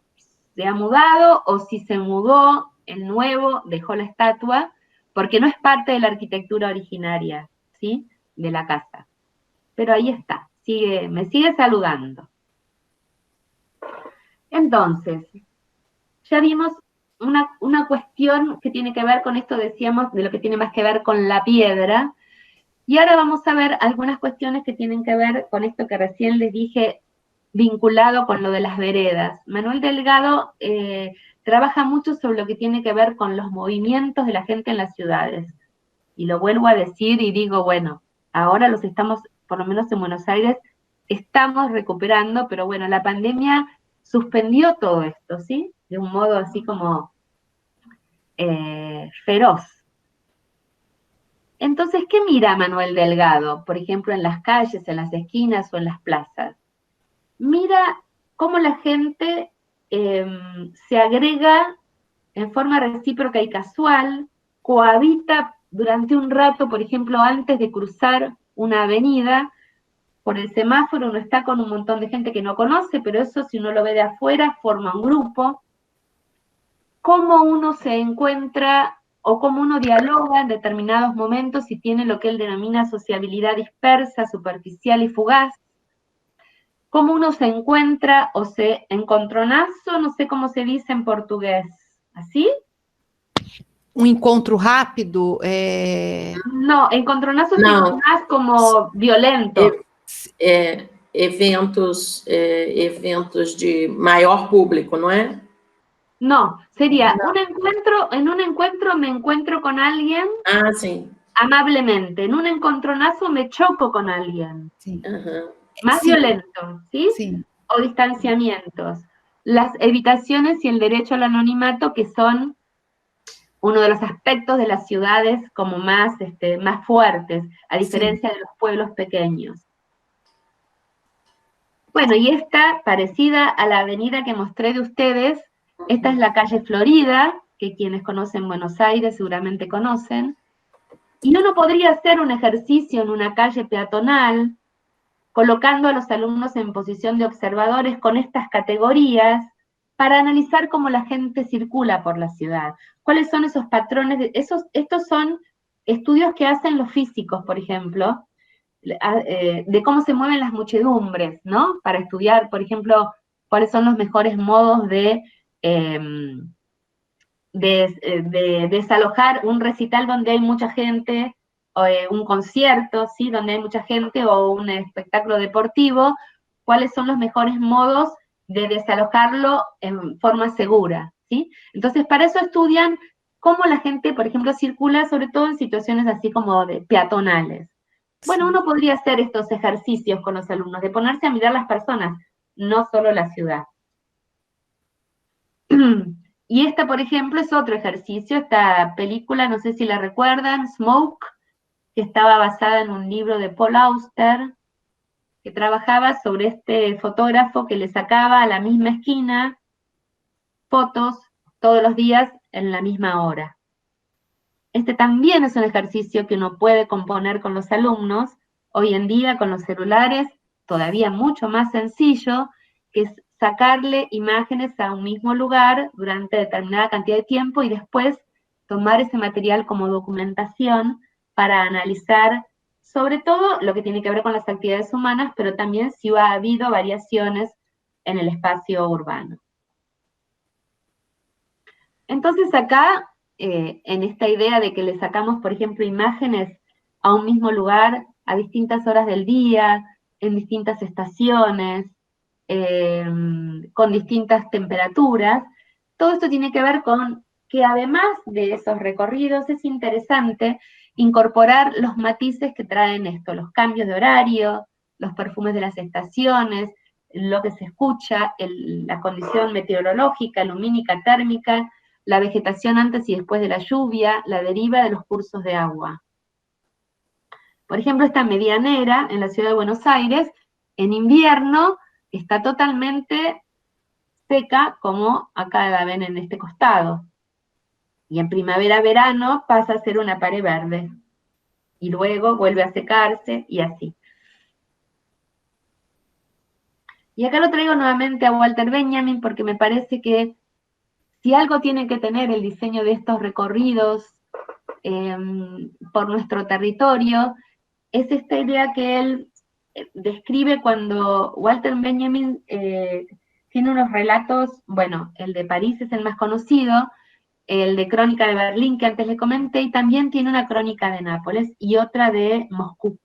se ha mudado, o si se mudó, el nuevo dejó la estatua, porque no es parte de la arquitectura originaria, ¿sí?, de la casa. Pero ahí está, me sigue saludando. Entonces, ya vimos una cuestión que tiene que ver con esto, decíamos, de lo que tiene más que ver con la piedra, y ahora vamos a ver algunas cuestiones que tienen que ver con esto que recién les dije, vinculado con lo de las veredas. Manuel Delgado trabaja mucho sobre lo que tiene que ver con los movimientos de la gente en las ciudades, y lo vuelvo a decir y digo, bueno, ahora los estamos, por lo menos en Buenos Aires, estamos recuperando, pero bueno, la pandemia suspendió todo esto, ¿sí? De un modo así como feroz. Entonces, ¿qué mira Manuel Delgado, por ejemplo, en las calles, en las esquinas o en las plazas? Mira cómo la gente se agrega en forma recíproca y casual, cohabita durante un rato, por ejemplo, antes de cruzar una avenida. Por el semáforo uno está con un montón de gente que no conoce, pero eso, si uno lo ve de afuera, forma un grupo. Cómo uno se encuentra o cómo uno dialoga en determinados momentos y tiene lo que él denomina sociabilidad dispersa, superficial y fugaz. Cómo uno se encuentra o se encontronazo, no sé cómo se dice en portugués. ¿Así? Um encontro rápido? No, encontronazo es más como violento. Eventos de maior público, ¿no es? No, sería en un encuentro me encuentro con alguien sí. amablemente, en un encontronazo me choco con alguien. Sí. Más violento, ¿sí? Sí. O distanciamientos. Las evitaciones y el derecho al anonimato, que son uno de los aspectos de las ciudades como más fuertes, a diferencia de los pueblos pequeños. Bueno, y esta, parecida a la avenida que mostré de ustedes, esta es la calle Florida, que quienes conocen Buenos Aires seguramente conocen, y uno podría hacer un ejercicio en una calle peatonal, colocando a los alumnos en posición de observadores con estas categorías, para analizar cómo la gente circula por la ciudad. ¿Cuáles son esos patrones? Estos son estudios que hacen los físicos, por ejemplo, de cómo se mueven las muchedumbres, ¿no? Para estudiar, por ejemplo, cuáles son los mejores modos de desalojar un recital donde hay mucha gente, o un concierto, ¿sí? Donde hay mucha gente, o un espectáculo deportivo, cuáles son los mejores modos de desalojarlo en forma segura, ¿sí? Entonces, para eso estudian cómo la gente, por ejemplo, circula, sobre todo en situaciones así como de peatonales. Bueno, Sí. uno podría hacer estos ejercicios con los alumnos, de ponerse a mirar las personas, no solo la ciudad. Y esta, por ejemplo, es otro ejercicio, esta película, no sé si la recuerdan, Smoke, que estaba basada en un libro de Paul Auster, que trabajaba sobre este fotógrafo que le sacaba a la misma esquina fotos todos los días en la misma hora. Este también es un ejercicio que uno puede componer con los alumnos, hoy en día con los celulares, todavía mucho más sencillo, que es sacarle imágenes a un mismo lugar durante determinada cantidad de tiempo y después tomar ese material como documentación para analizar sobre todo lo que tiene que ver con las actividades humanas, pero también si ha habido variaciones en el espacio urbano. Entonces acá, en esta idea de que le sacamos, por ejemplo, imágenes a un mismo lugar, a distintas horas del día, en distintas estaciones, con distintas temperaturas, todo esto tiene que ver con que además de esos recorridos es interesante incorporar los matices que traen esto, los cambios de horario, los perfumes de las estaciones, lo que se escucha, la condición meteorológica, lumínica, térmica, la vegetación antes y después de la lluvia, la deriva de los cursos de agua. Por ejemplo, esta medianera en la ciudad de Buenos Aires, en invierno, está totalmente seca, como acá la ven en este costado. Y en primavera-verano pasa a ser una pared verde. Y luego vuelve a secarse y así. Y acá lo traigo nuevamente a Walter Benjamin porque me parece que si algo tiene que tener el diseño de estos recorridos por nuestro territorio, es esta idea que él describe cuando Walter Benjamin tiene unos relatos, bueno, el de París es el más conocido, el de Crónica de Berlín que antes le comenté, y también tiene una crónica de Nápoles y otra de Moscú.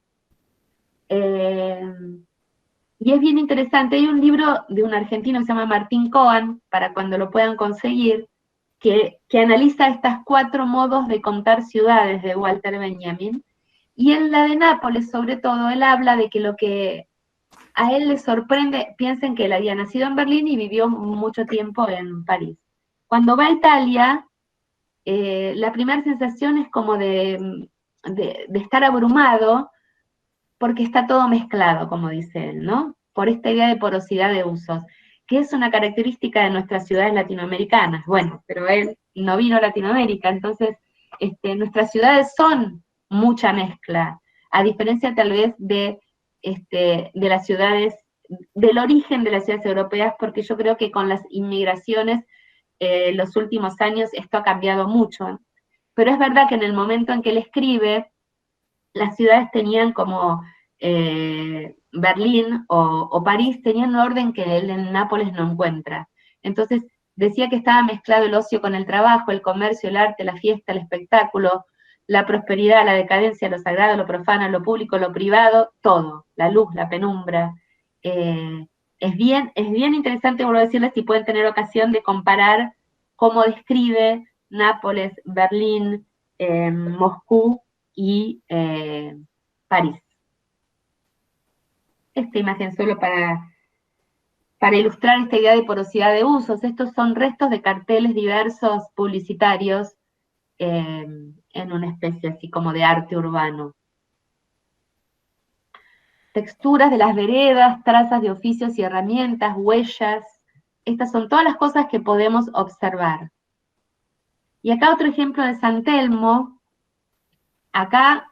Y es bien interesante, hay un libro de un argentino que se llama Martín Coan, para cuando lo puedan conseguir, que analiza estas 4 modos de contar ciudades de Walter Benjamin, y en la de Nápoles, sobre todo, él habla de que lo que a él le sorprende, piensen que él había nacido en Berlín y vivió mucho tiempo en París. Cuando va a Italia, la primera sensación es como de estar abrumado, porque está todo mezclado, como dice él, ¿no? Por esta idea de porosidad de usos, que es una característica de nuestras ciudades latinoamericanas. Bueno, pero él no vino a Latinoamérica, entonces nuestras ciudades son mucha mezcla, a diferencia tal vez de las ciudades, del origen de las ciudades europeas, porque yo creo que con las inmigraciones los últimos años esto ha cambiado mucho. Pero es verdad que en el momento en que él escribe, las ciudades tenían como Berlín o París, tenían un orden que él en Nápoles no encuentra. Entonces decía que estaba mezclado el ocio con el trabajo, el comercio, el arte, la fiesta, el espectáculo, la prosperidad, la decadencia, lo sagrado, lo profano, lo público, lo privado, todo, la luz, la penumbra. Es bien interesante, vuelvo a decirles, si pueden tener ocasión de comparar cómo describe Nápoles, Berlín, Moscú y París. Esta imagen solo para ilustrar esta idea de porosidad de usos. Estos son restos de carteles diversos publicitarios en una especie así como de arte urbano. Texturas de las veredas, trazas de oficios y herramientas, huellas. Estas son todas las cosas que podemos observar. Y acá otro ejemplo de San Telmo. Acá,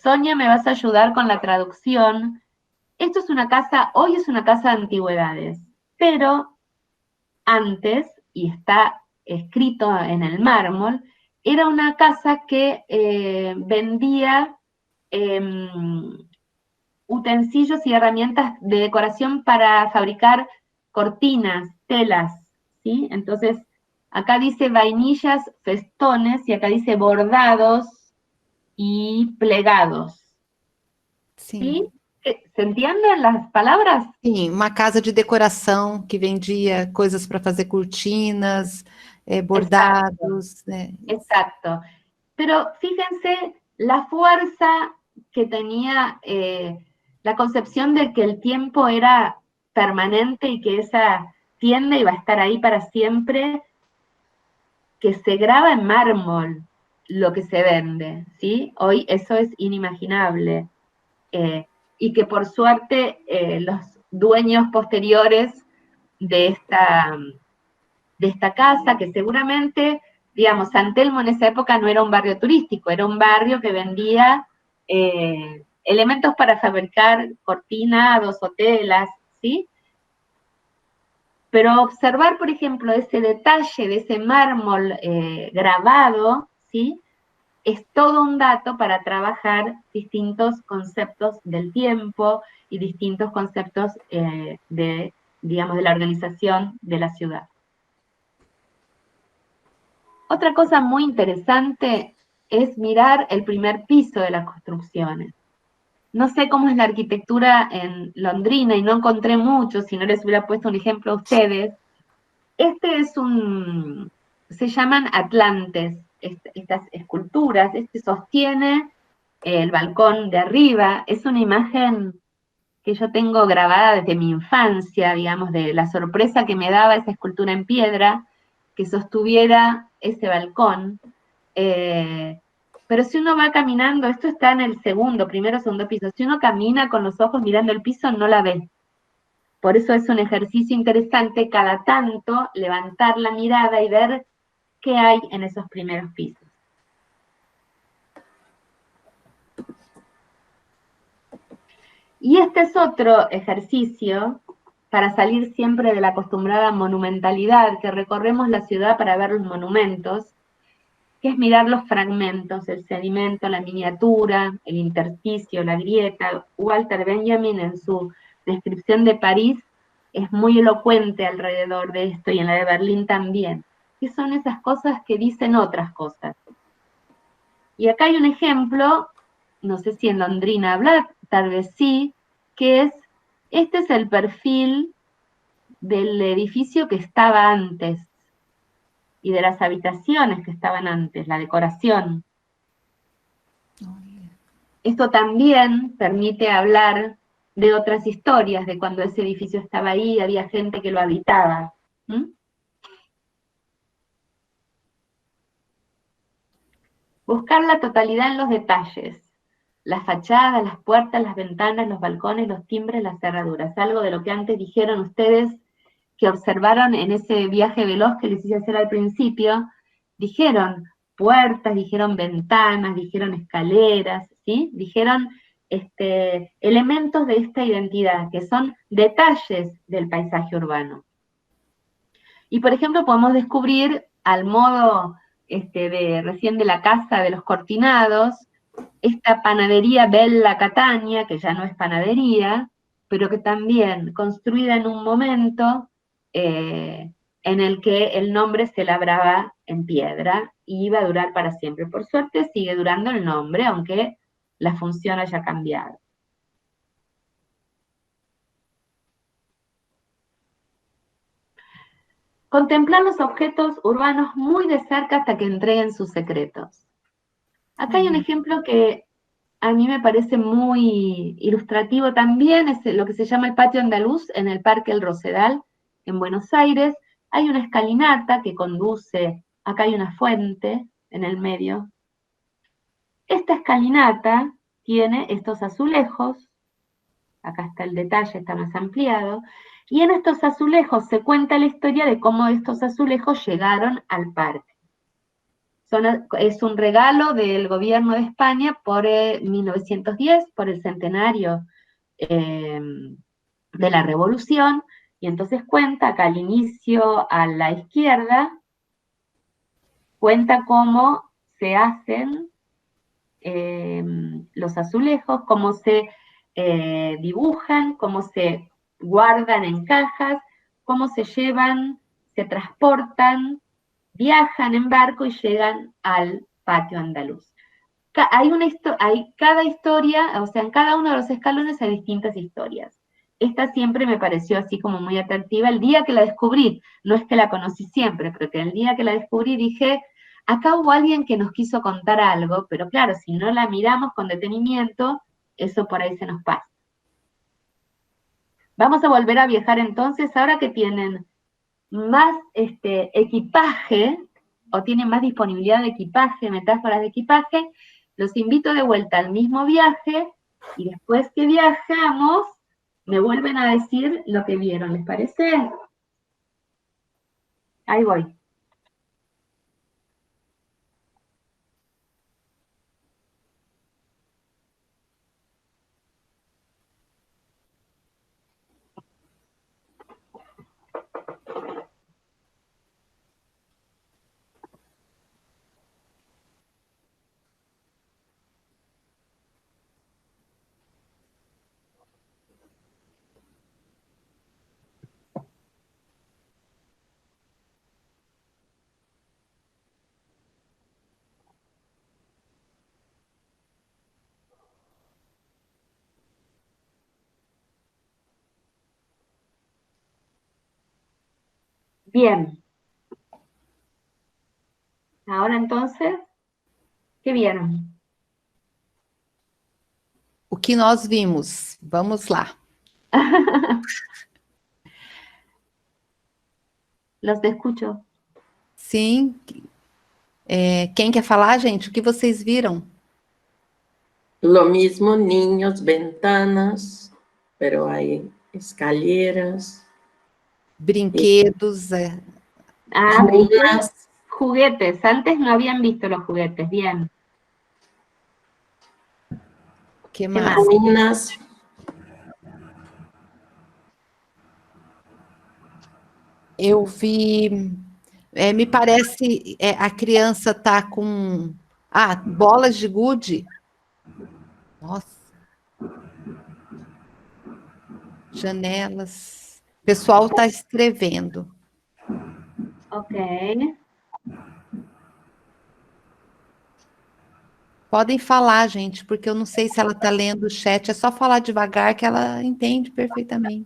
Sonia, me vas a ayudar con la traducción. Esto es una casa, hoy es una casa de antigüedades, pero antes, y está escrito en el mármol, era una casa que vendía utensilios y herramientas de decoración para fabricar cortinas, telas, ¿sí? Entonces, acá dice vainillas, festones, y acá dice bordados y plegados, ¿sí? Sim. ¿Se entienden las palabras? Sim, uma casa de decoração que vendia coisas para fazer cortinas, Exacto, bordados, né? exacto. Pero fíjense la fuerza que tenía la concepción de que el tiempo era permanente y que esa tienda iba a estar ahí para siempre, que se graba en mármol lo que se vende, ¿sí? Hoy eso es inimaginable. Y que por suerte los dueños posteriores de esta casa, que seguramente, digamos, San Telmo en esa época no era un barrio turístico, era un barrio que vendía elementos para fabricar cortinados o telas, ¿sí? Pero observar, por ejemplo, ese detalle de ese mármol grabado, ¿sí? Es todo un dato para trabajar distintos conceptos del tiempo y distintos conceptos digamos, de la organización de la ciudad. Otra cosa muy interesante es mirar el primer piso de las construcciones. No sé cómo es la arquitectura en londrina y no encontré mucho, si no les hubiera puesto un ejemplo a ustedes. Este es se llaman atlantes, estas esculturas, sostiene el balcón de arriba, es una imagen que yo tengo grabada desde mi infancia, digamos, de la sorpresa que me daba esa escultura en piedra, que sostuviera ese balcón. Pero si uno va caminando, esto está en el primero, segundo piso, si uno camina con los ojos mirando el piso, no la ve. Por eso es un ejercicio interesante cada tanto levantar la mirada y ver qué hay en esos primeros pisos. Y este es otro ejercicio para salir siempre de la acostumbrada monumentalidad, que recorremos la ciudad para ver los monumentos, que es mirar los fragmentos, el sedimento, la miniatura, el intersticio, la grieta. Walter Benjamin en su descripción de París es muy elocuente alrededor de esto, y en la de Berlín también. ¿Qué son esas cosas que dicen otras cosas? Y acá hay un ejemplo, no sé si en londrina hablar, tal vez sí, que este es el perfil del edificio que estaba antes, y de las habitaciones que estaban antes, la decoración. Esto también permite hablar de otras historias, de cuando ese edificio estaba ahí, había gente que lo habitaba. Buscar la totalidad en los detalles, las fachadas, las puertas, las ventanas, los balcones, los timbres, las cerraduras, algo de lo que antes dijeron ustedes que observaron en ese viaje veloz que les hice hacer al principio. Dijeron puertas, dijeron ventanas, dijeron escaleras, ¿sí? Dijeron elementos de esta identidad, que son detalles del paisaje urbano. Y por ejemplo podemos descubrir, al modo recién de la casa de los cortinados, esta panadería Bella Catania, que ya no es panadería, pero que también construida en un momento en el que el nombre se labraba en piedra y iba a durar para siempre. Por suerte sigue durando el nombre, aunque la función haya cambiado. Contemplar los objetos urbanos muy de cerca hasta que entreguen sus secretos. Acá hay un ejemplo que a mí me parece muy ilustrativo también, es lo que se llama el patio andaluz en el Parque El Rosedal, en Buenos Aires. Hay una escalinata que conduce, acá hay una fuente en el medio. Esta escalinata tiene estos azulejos, acá está el detalle, está más ampliado, y en estos azulejos se cuenta la historia de cómo estos azulejos llegaron al parque. Es un regalo del gobierno de España por 1910, por el centenario de la Revolución, Y entonces cuenta acá al inicio, a la izquierda, cuenta cómo se hacen los azulejos, cómo se dibujan, cómo se guardan en cajas, cómo se llevan, se transportan, viajan en barco y llegan al patio andaluz. Hay cada historia, o sea, en cada uno de los escalones hay distintas historias. Esta siempre me pareció así como muy atractiva. El día que la descubrí, no es que la conocí siempre, pero que el día que la descubrí dije, acá hubo alguien que nos quiso contar algo, pero claro, si no la miramos con detenimiento, eso por ahí se nos pasa. Vamos a volver a viajar entonces, ahora que tienen más equipaje, o tienen más disponibilidad de equipaje, metáforas de equipaje, los invito de vuelta al mismo viaje, y después que viajamos, me vuelven a decir lo que vieron, ¿les parece? Ahí voy. Bien. Ahora entonces, ¿qué vieron? O que nós vimos? Vamos lá. Los escucho. Sim. Quem quer falar, gente? O que vocês viram? Lo mismo, niños, ventanas, pero hay escaleras, Brinquedos. Ah, ruinas, juguetes. Antes no habían visto los juguetes. Bien. Que más? mais? ruínas, Eu vi. Me parece a criança tá com bolas de gude. Nossa. Janelas. O pessoal está escrevendo. Ok. Podem falar, gente, porque eu não sei se ela está lendo o chat. É só falar devagar que ela entende perfeitamente.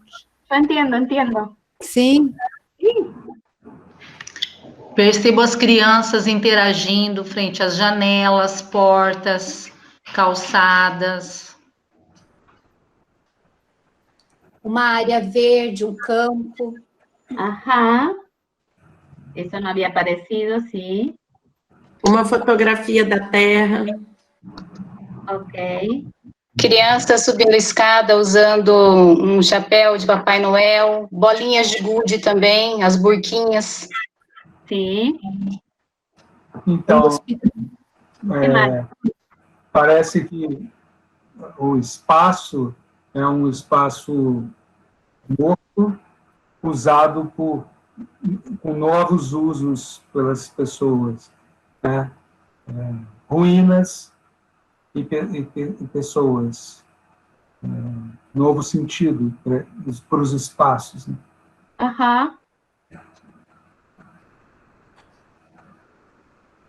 Yo entiendo. Sim. Percebo as crianças interagindo frente às janelas, portas, calçadas. Uma área verde, um campo. Ajá. Eso no había aparecido, sí. uma fotografia da terra, Ok. Criança subindo a escada usando um chapéu de Papai Noel, bolinhas de gude também, as burquinhas. Sí. Então, Que mais? parece que o espaço é um espaço morto, usado com novos usos pelas pessoas, né? Ruínas e pessoas. Novo sentido para os espaços. Né? Ajá.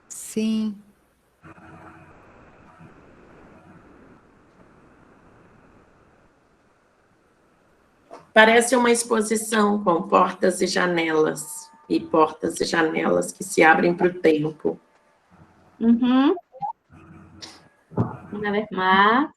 Sim. parece uma exposição com portas e janelas que se abrem para o tempo. Ujú. Una vez más.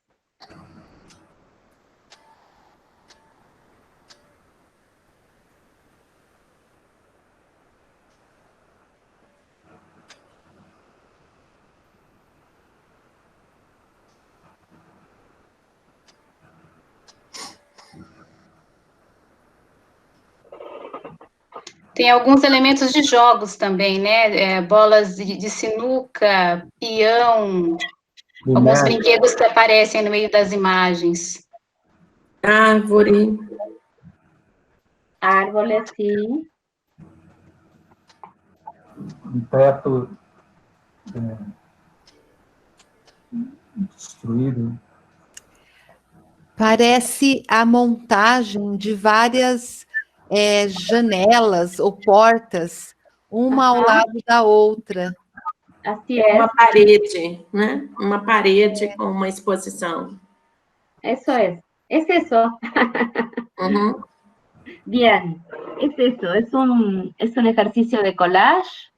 Tem alguns elementos de jogos também, né? Bolas de sinuca, peão, alguns brinquedos que aparecem no meio das imagens. Árvore. árboles, sí. Um teto destruído. Parece a montagem de várias janelas ou portas, uma ao Ajá. lado da outra. Así es, Uma parede, né? Uma parede com uma exposição. eso es. Es eso. Uhum. Bien, es eso. Es un ejercicio de collage,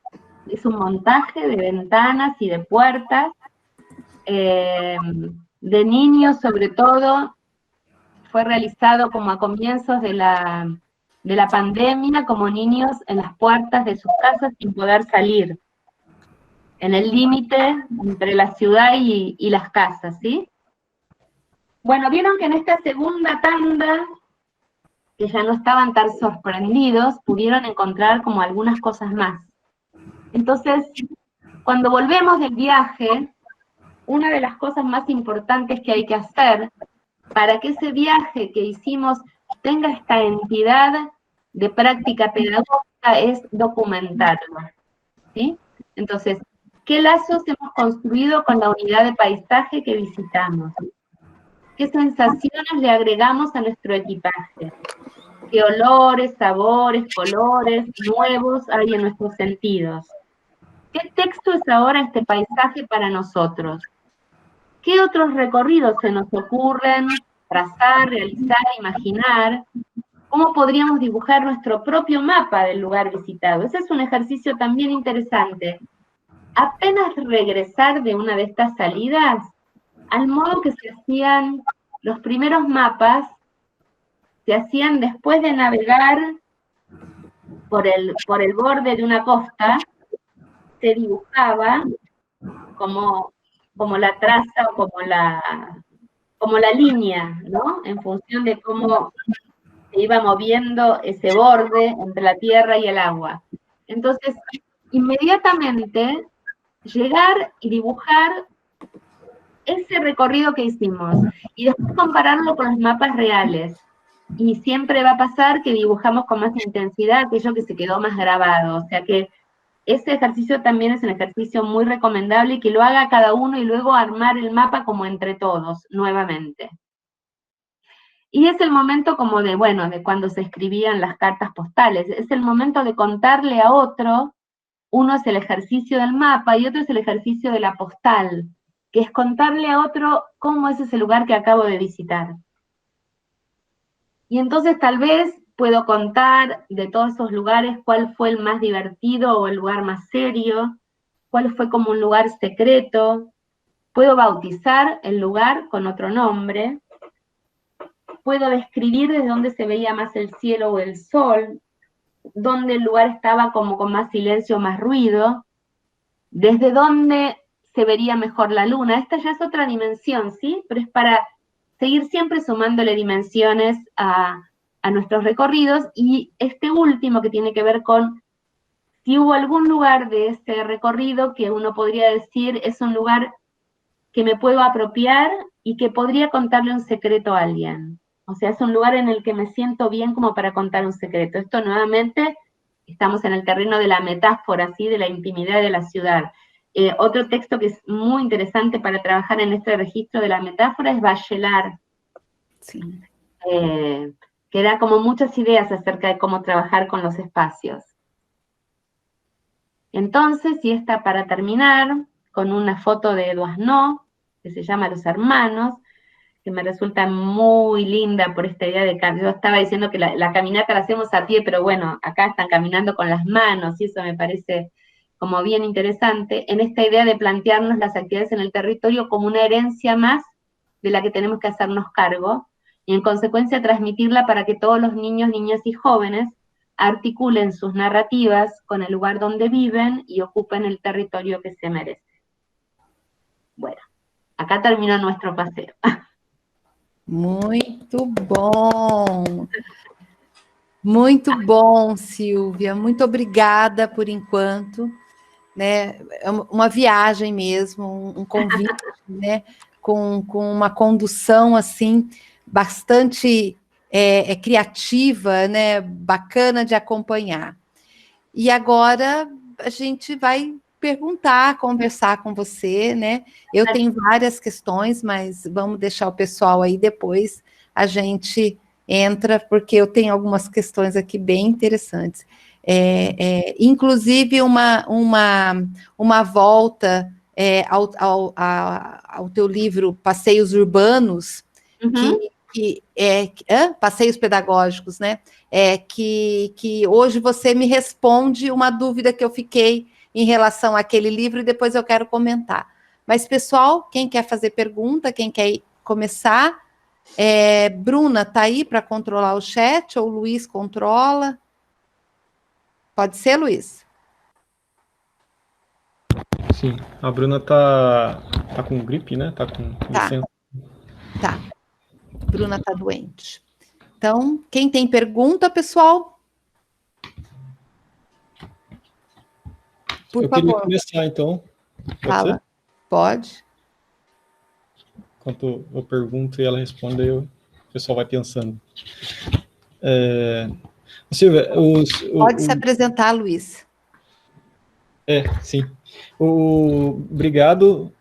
es un montaje de ventanas y de puertas, de niños sobre todo. Fue realizado como a comienzos de la pandemia, como niños en las puertas de sus casas sin poder salir, en el límite entre la ciudad y las casas, ¿sí? Bueno, vieron que en esta segunda tanda, que ya no estaban tan sorprendidos, pudieron encontrar como algunas cosas más. Entonces, cuando volvemos del viaje, una de las cosas más importantes que hay que hacer para que ese viaje que hicimos tenga esta entidad de práctica pedagógica es documentarlo, ¿sí? Entonces, ¿qué lazos hemos construido con la unidad de paisaje que visitamos? ¿Qué sensaciones le agregamos a nuestro equipaje? ¿Qué olores, sabores, colores nuevos hay en nuestros sentidos? ¿Qué texto es ahora este paisaje para nosotros? ¿Qué otros recorridos se nos ocurren trazar, realizar, imaginar? ¿Cómo podríamos dibujar nuestro propio mapa del lugar visitado? Ese es un ejercicio también interesante. Apenas regresar de una de estas salidas, al modo que se hacían los primeros mapas, se hacían después de navegar por el borde de una costa, se dibujaba como la traza o como la línea, ¿no? En función de cómo se iba moviendo ese borde entre la tierra y el agua. Entonces, inmediatamente, llegar y dibujar ese recorrido que hicimos, y después compararlo con los mapas reales. Y siempre va a pasar que dibujamos con más intensidad aquello que se quedó más grabado, o sea que ese ejercicio también es un ejercicio muy recomendable y que lo haga cada uno y luego armar el mapa como entre todos, nuevamente. Y es el momento como de, bueno, de cuando se escribían las cartas postales, es el momento de contarle a otro, uno es el ejercicio del mapa y otro es el ejercicio de la postal, que es contarle a otro cómo es ese lugar que acabo de visitar. Y entonces tal vez puedo contar de todos esos lugares cuál fue el más divertido o el lugar más serio, cuál fue como un lugar secreto. Puedo bautizar el lugar con otro nombre. Puedo describir desde dónde se veía más el cielo o el sol, dónde el lugar estaba como con más silencio o más ruido, desde dónde se vería mejor la luna. Esta ya es otra dimensión, ¿sí? Pero es para seguir siempre sumándole dimensiones a nuestros recorridos, y este último que tiene que ver con si hubo algún lugar de este recorrido que uno podría decir es un lugar que me puedo apropiar y que podría contarle un secreto a alguien. O sea, es un lugar en el que me siento bien como para contar un secreto. Esto nuevamente, estamos en el terreno de la metáfora, ¿sí? De la intimidad de la ciudad. Otro texto que es muy interesante para trabajar en este registro de la metáfora es Bachelard, Sí. que da como muchas ideas acerca de cómo trabajar con los espacios. Entonces, y esta para terminar, con una foto de Duasno, que se llama Los Hermanos, que me resulta muy linda por esta idea de que yo estaba diciendo que la caminata la hacemos a pie, pero bueno, acá están caminando con las manos, y eso me parece como bien interesante, en esta idea de plantearnos las actividades en el territorio como una herencia más de la que tenemos que hacernos cargo, y en consecuencia transmitirla para que todos los niños, niñas y jóvenes articulen sus narrativas con el lugar donde viven y ocupen el territorio que se merece. Bueno, acá termina nuestro paseo. Muito bom! Muito bom, Silvia. Muito obrigada por enquanto. Né? É uma viagem mesmo, um convite, né? Com uma condução assim bastante criativa, né? Bacana de acompanhar. E agora a gente vai perguntar, conversar com você, né? Eu tenho várias questões, mas vamos deixar o pessoal aí depois a gente entra, porque eu tenho algumas questões aqui bem interessantes. Inclusive uma volta ao teu livro Passeios Urbanos, Passeios Pedagógicos, né? Que hoje você me responde uma dúvida que eu fiquei em relação àquele livro e depois eu quero comentar. Mas, pessoal, quem quer fazer pergunta, quem quer começar, Bruna, tá aí para controlar o chat ou o Luiz controla? Pode ser, Luiz? Sim, a Bruna tá com gripe, né? Tá com licença. Tá. Bruna tá doente. Então, quem tem pergunta, pessoal? Por favor. Eu queria começar, então. Fala. Ser? Pode. Enquanto eu pergunto e ela responde, o pessoal vai pensando. Silvia, pode se apresentar, Luiz. Sim. Obrigado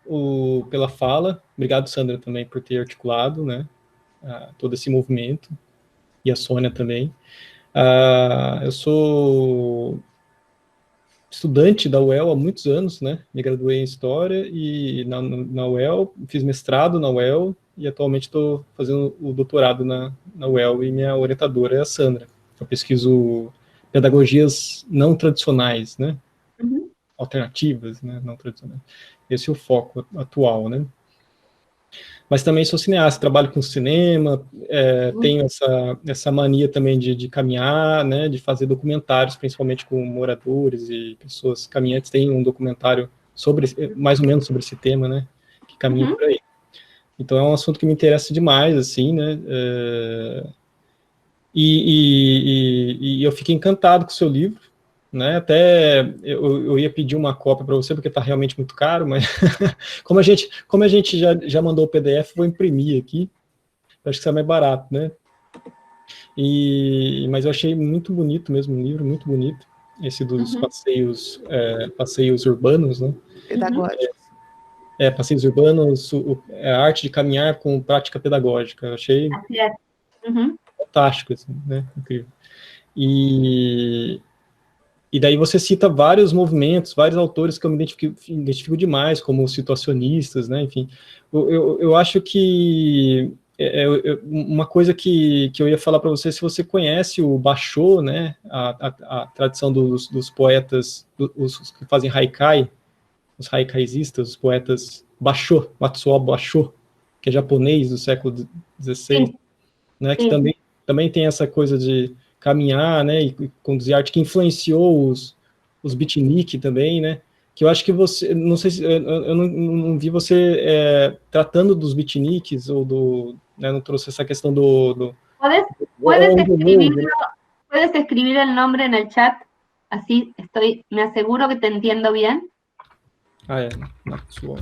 pela fala. Obrigado, Sandra, também por ter articulado, né, todo esse movimento. E a Sônia também. Eu sou estudante da UEL há muitos anos, né? Me graduei em História e na UEL, fiz mestrado na UEL e atualmente estou fazendo o doutorado na UEL e minha orientadora é a Sandra. Eu pesquiso pedagogias não tradicionais, né? Alternativas, né? Não tradicionais. Esse é o foco atual, né? Mas também sou cineasta, trabalho com cinema, tenho essa mania também de caminhar, né, de fazer documentários, principalmente com moradores e pessoas caminhantes. Tem um documentário mais ou menos sobre esse tema, né, que caminha por aí. Então é um assunto que me interessa demais, assim, né, e eu fiquei encantado com o seu livro, né, até eu ia pedir uma cópia para você, porque está realmente muito caro, mas como a gente já mandou o PDF, vou imprimir aqui, eu acho que sai mais barato, né, mas eu achei muito bonito mesmo o livro, muito bonito, esse dos passeios urbanos, né, pedagógicos. Passeios urbanos, a arte de caminhar com prática pedagógica, eu achei fantástico, assim, né, incrível. E daí você cita vários movimentos, vários autores que eu me identifico demais, como situacionistas, né, enfim. Eu acho que uma coisa que eu ia falar para você, se você conhece o Basho, né, a tradição dos poetas, os que fazem haikai, os haikaizistas, os poetas Basho, Matsuo Basho, que é japonês do século XVI, né, que também tem essa coisa de caminhar, né, e conduzir arte, que influenciou os beatnik também, né, que eu acho que você, não sei se, eu não vi você tratando dos beatniks, ou né, não trouxe essa questão ¿Puedes escribir el nombre en el chat? Así me aseguro que te entiendo bien. Matsuo.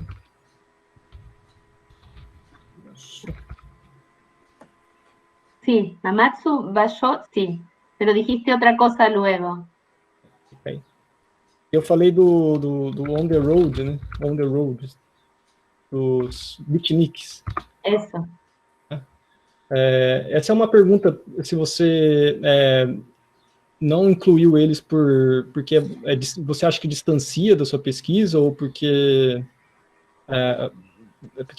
Sí, Amatsu Basho, sí, pero dijiste otra cosa luego. Okay. Eu falei do On the Road, né? On the Road, dos beatniks. Isso. Essa é uma pergunta, se você não incluiu eles porque você acha que distancia da sua pesquisa, ou porque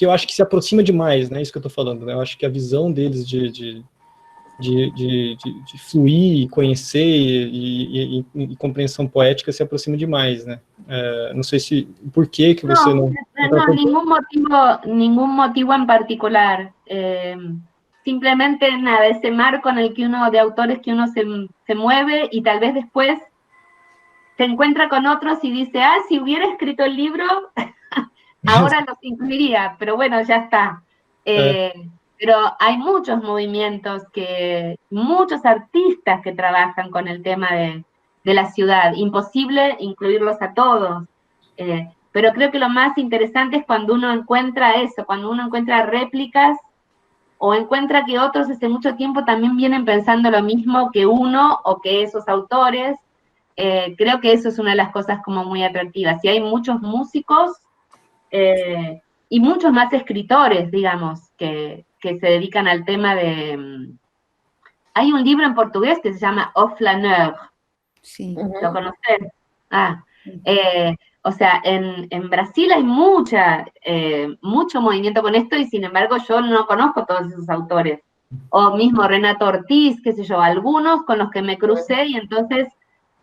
eu acho que se aproxima demais, né? Isso que eu estou falando, né? Eu acho que a visão deles de fluir, conhecer e compreensão poética se aproxima demais, né? Não sei se por que você não... Ningún motivo en particular. Simplemente nada, ese marco en el que de autores que uno se mueve y tal vez después se encuentra con otros y dice, si hubiera escrito el libro, ahora los incluiría, pero bueno, ya está. Pero hay muchos movimientos, muchos artistas que trabajan con el tema de la ciudad. Imposible incluirlos a todos. Pero creo que lo más interesante es cuando uno encuentra eso, cuando uno encuentra réplicas o encuentra que otros hace mucho tiempo también vienen pensando lo mismo que uno o que esos autores. Creo que eso es una de las cosas como muy atractivas. Y hay muchos músicos y muchos más escritores, digamos, que se dedican al tema de... Hay un libro en portugués que se llama Au Flaneur. Sí. ¿Lo conocen? O sea, en Brasil hay mucho movimiento con esto y sin embargo yo no conozco todos esos autores. O mismo Renato Ortiz, qué sé yo, algunos con los que me crucé y entonces,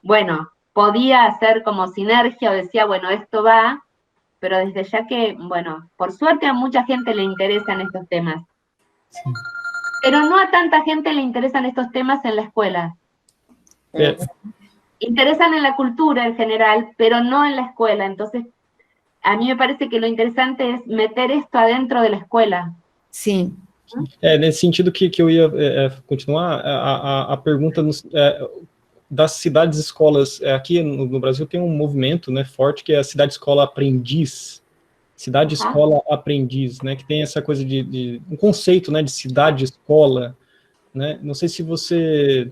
bueno, podía hacer como sinergia o decía, bueno, esto va, pero desde ya que, bueno, por suerte a mucha gente le interesan estos temas. Sí. Pero no a tanta gente le interesan estos temas en la escuela. Interesan en la cultura en general, pero no en la escuela. Entonces, a mí me parece que lo interesante es meter esto adentro de la escuela. Sim. Nesse sentido que eu ia continuar, a pergunta das cidades-escolas. Aqui no Brasil tem um movimento, né, forte, que é a cidade-escola aprendiz. Cidade-escola aprendiz, né, que tem essa coisa de um conceito, né, de cidade-escola, né. Não sei se você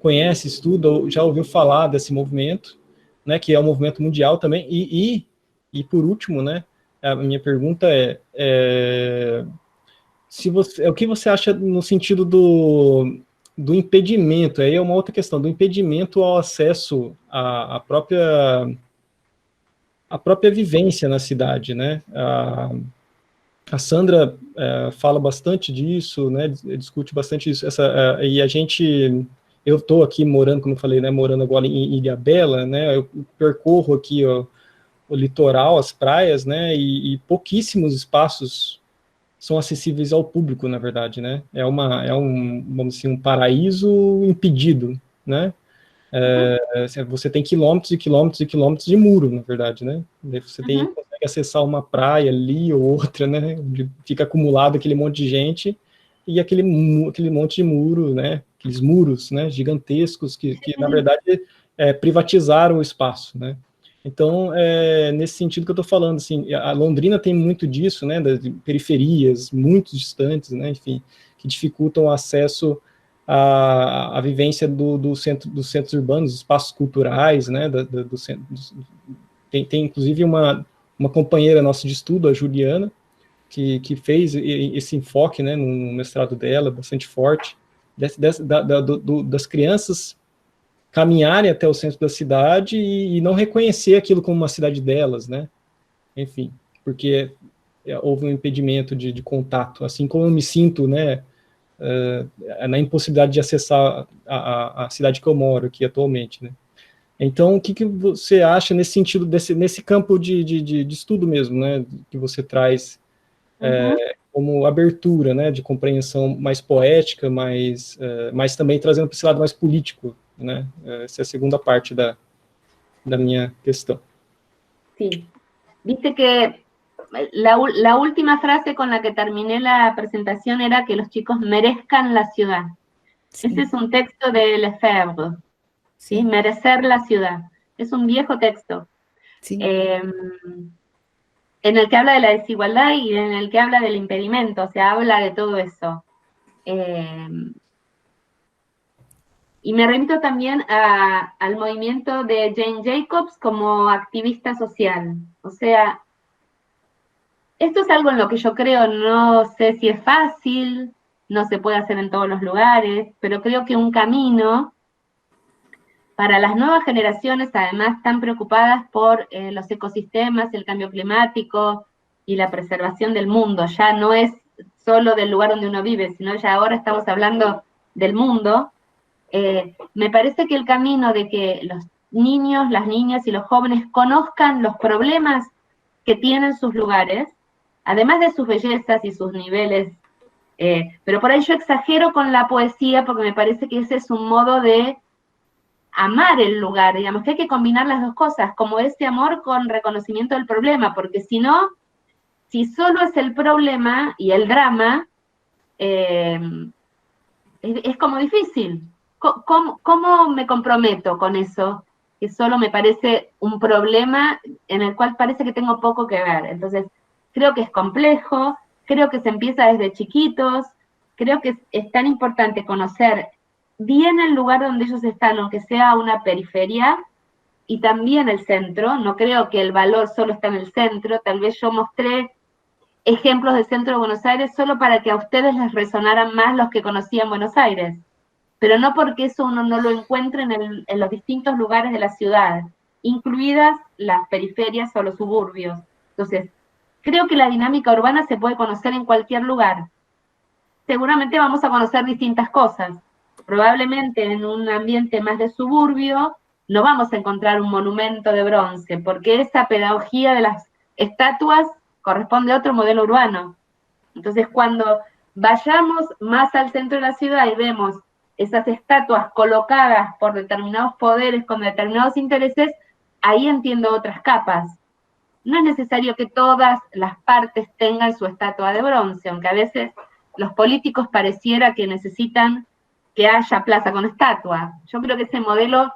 conhece, estuda ou já ouviu falar desse movimento, né, que é um movimento mundial também. E por último, né, a minha pergunta o que você acha no sentido do impedimento, aí é uma outra questão, do impedimento ao acesso à própria vivência na cidade, né? A Sandra fala bastante disso, né? Discute bastante isso. E eu estou aqui morando, como eu falei, né? Morando agora em Ilhabela, né? Eu percorro aqui o litoral, as praias, né? E pouquíssimos espaços são acessíveis ao público, na verdade, né? Vamos dizer, um paraíso impedido, né? Você tem quilômetros e quilômetros e quilômetros de muro, na verdade, né? Você consegue acessar uma praia ali ou outra, né? Onde fica acumulado aquele monte de gente e aquele monte de muro, né? Aqueles muros, né? Gigantescos que na verdade, privatizaram o espaço, né? Então, nesse sentido que eu estou falando, assim, a Londrina tem muito disso, né, das periferias, muito distantes, né, enfim, que dificultam o acesso à vivência dos centros urbanos, dos espaços culturais, né, do centro. Tem inclusive uma companheira nossa de estudo, a Juliana, que fez esse enfoque, né, no mestrado dela, bastante forte, das crianças caminharem até o centro da cidade e não reconhecer aquilo como uma cidade delas, né? Enfim, porque houve um impedimento de contato, assim como eu me sinto, né, na impossibilidade de acessar a cidade que eu moro aqui atualmente, né? Então, o que você acha nesse sentido, nesse campo de estudo mesmo, né, que você traz como abertura, né, de compreensão mais poética, mas também trazendo para esse lado mais político, né? Essa é a segunda parte da minha questão. Sí. Viste que la última frase con la que terminé la presentación era que los chicos merezcan la ciudad. Sí. Ese es un texto de Lefebvre, ¿sí? Merecer la ciudad. Es un viejo texto. Sí. En el que habla de la desigualdad y en el que habla del impedimento, o sea, habla de todo eso. Y me remito también al movimiento de Jane Jacobs como activista social. O sea, esto es algo en lo que yo creo, no sé si es fácil, no se puede hacer en todos los lugares, pero creo que un camino para las nuevas generaciones, además tan preocupadas por los ecosistemas, el cambio climático y la preservación del mundo. Ya no es solo del lugar donde uno vive, sino ya ahora estamos hablando del mundo. Me parece que el camino de que los niños, las niñas y los jóvenes conozcan los problemas que tienen sus lugares, además de sus bellezas y sus niveles, pero por ahí yo exagero con la poesía porque me parece que ese es un modo de amar el lugar, digamos, que hay que combinar las dos cosas, como ese amor con reconocimiento del problema, porque si no, si solo es el problema y el drama, es como difícil. ¿Cómo me comprometo con eso? Que solo me parece un problema en el cual parece que tengo poco que ver. Entonces, creo que es complejo, creo que se empieza desde chiquitos, creo que es tan importante conocer bien el lugar donde ellos están, aunque sea una periferia, y también el centro. No creo que el valor solo está en el centro. Tal vez yo mostré ejemplos del centro de Buenos Aires solo para que a ustedes les resonaran más los que conocían Buenos Aires, pero no porque eso uno no lo encuentre en los distintos lugares de la ciudad, incluidas las periferias o los suburbios. Entonces, creo que la dinámica urbana se puede conocer en cualquier lugar. Seguramente vamos a conocer distintas cosas. Probablemente en un ambiente más de suburbio no vamos a encontrar un monumento de bronce, porque esa pedagogía de las estatuas corresponde a otro modelo urbano. Entonces, cuando vayamos más al centro de la ciudad y vemos esas estatuas colocadas por determinados poderes con determinados intereses, ahí entiendo otras capas. No es necesario que todas las partes tengan su estatua de bronce, aunque a veces los políticos pareciera que necesitan que haya plaza con estatua. Yo creo que ese modelo,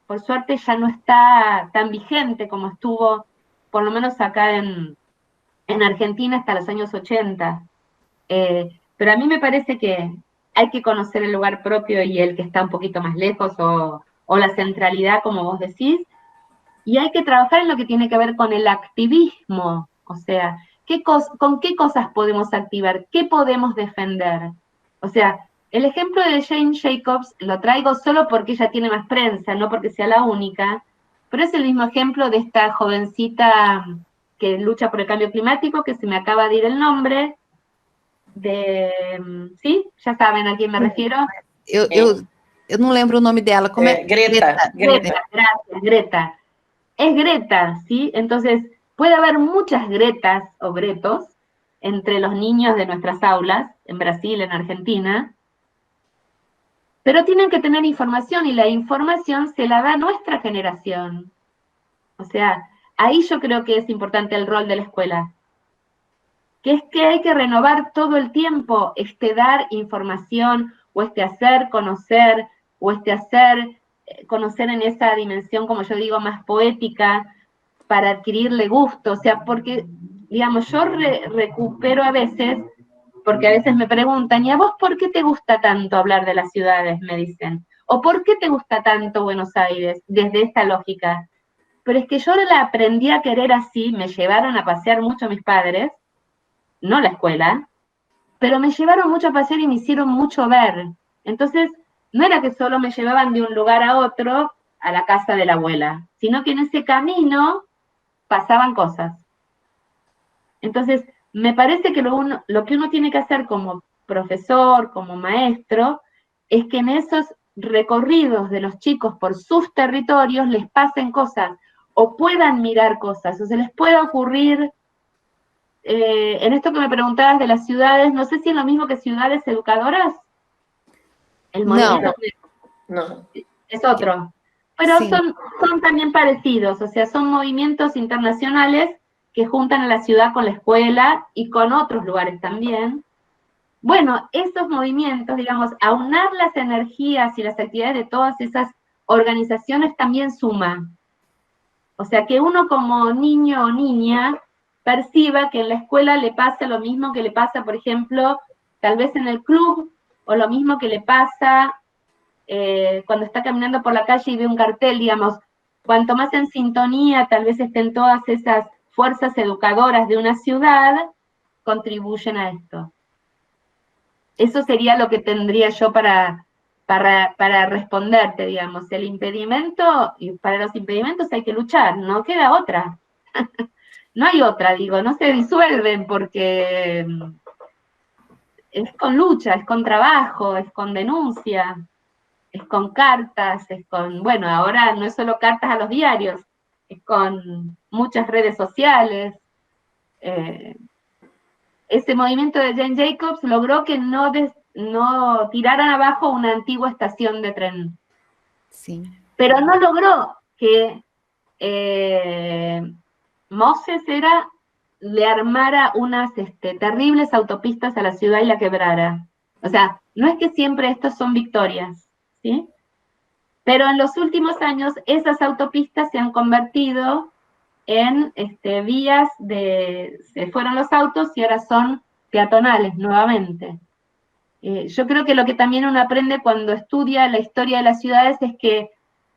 por suerte, ya no está tan vigente como estuvo, por lo menos acá en Argentina hasta los años 80. Pero a mí me parece que hay que conocer el lugar propio y el que está un poquito más lejos, o la centralidad, como vos decís, y hay que trabajar en lo que tiene que ver con el activismo, o sea, ¿con qué cosas podemos activar? ¿Qué podemos defender? O sea, el ejemplo de Jane Jacobs lo traigo solo porque ella tiene más prensa, no porque sea la única, pero es el mismo ejemplo de esta jovencita que lucha por el cambio climático, que se me acaba de ir el nombre, ¿sí? Ya saben a quién me refiero. Eu não lembro o nome dela. Como é? Greta. Gracias, Greta. Es Greta, ¿sí? Entonces, puede haber muchas Gretas o Gretos entre los niños de nuestras aulas, en Brasil, en Argentina, pero tienen que tener información, y la información se la da nuestra generación. O sea, ahí yo creo que es importante el rol de la escuela, que es que hay que renovar todo el tiempo dar información, o hacer conocer, o hacer conocer en esa dimensión, como yo digo, más poética, para adquirirle gusto. O sea, porque, digamos, yo recupero a veces, porque a veces me preguntan, ¿y a vos por qué te gusta tanto hablar de las ciudades? Me dicen. ¿O por qué te gusta tanto Buenos Aires? Desde esta lógica. Pero es que yo la aprendí a querer así, me llevaron a pasear mucho mis padres, no la escuela, pero me llevaron mucho a pasear y me hicieron mucho ver. Entonces, no era que solo me llevaban de un lugar a otro, a la casa de la abuela, sino que en ese camino pasaban cosas. Entonces, me parece que lo que uno tiene que hacer como profesor, como maestro, es que en esos recorridos de los chicos por sus territorios les pasen cosas, o puedan mirar cosas, o se les pueda ocurrir. En esto que me preguntabas de las ciudades, no sé si es lo mismo que ciudades educadoras. El movimiento No. es otro. Pero son también parecidos, o sea, son movimientos internacionales que juntan a la ciudad con la escuela y con otros lugares también. Bueno, esos movimientos, digamos, aunar las energías y las actividades de todas esas organizaciones también suma. O sea, que uno como niño o niña perciba que en la escuela le pasa lo mismo que le pasa, por ejemplo, tal vez en el club, o lo mismo que le pasa cuando está caminando por la calle y ve un cartel, digamos, cuanto más en sintonía tal vez estén todas esas fuerzas educadoras de una ciudad, contribuyen a esto. Eso sería lo que tendría yo para responderte, digamos. El impedimento, y para los impedimentos hay que luchar, no queda otra. No hay otra, digo, no se disuelven porque es con lucha, es con trabajo, es con denuncia, es con cartas, es con, bueno, ahora no es solo cartas a los diarios, es con muchas redes sociales. Ese movimiento de Jane Jacobs logró que no tiraran abajo una antigua estación de tren. Sí. Pero no logró que Moses le armara unas terribles autopistas a la ciudad y la quebrara. O sea, no es que siempre estos son victorias, ¿sí? Pero en los últimos años esas autopistas se han convertido en vías se fueron los autos y ahora son peatonales nuevamente. Yo creo que lo que también uno aprende cuando estudia la historia de las ciudades es que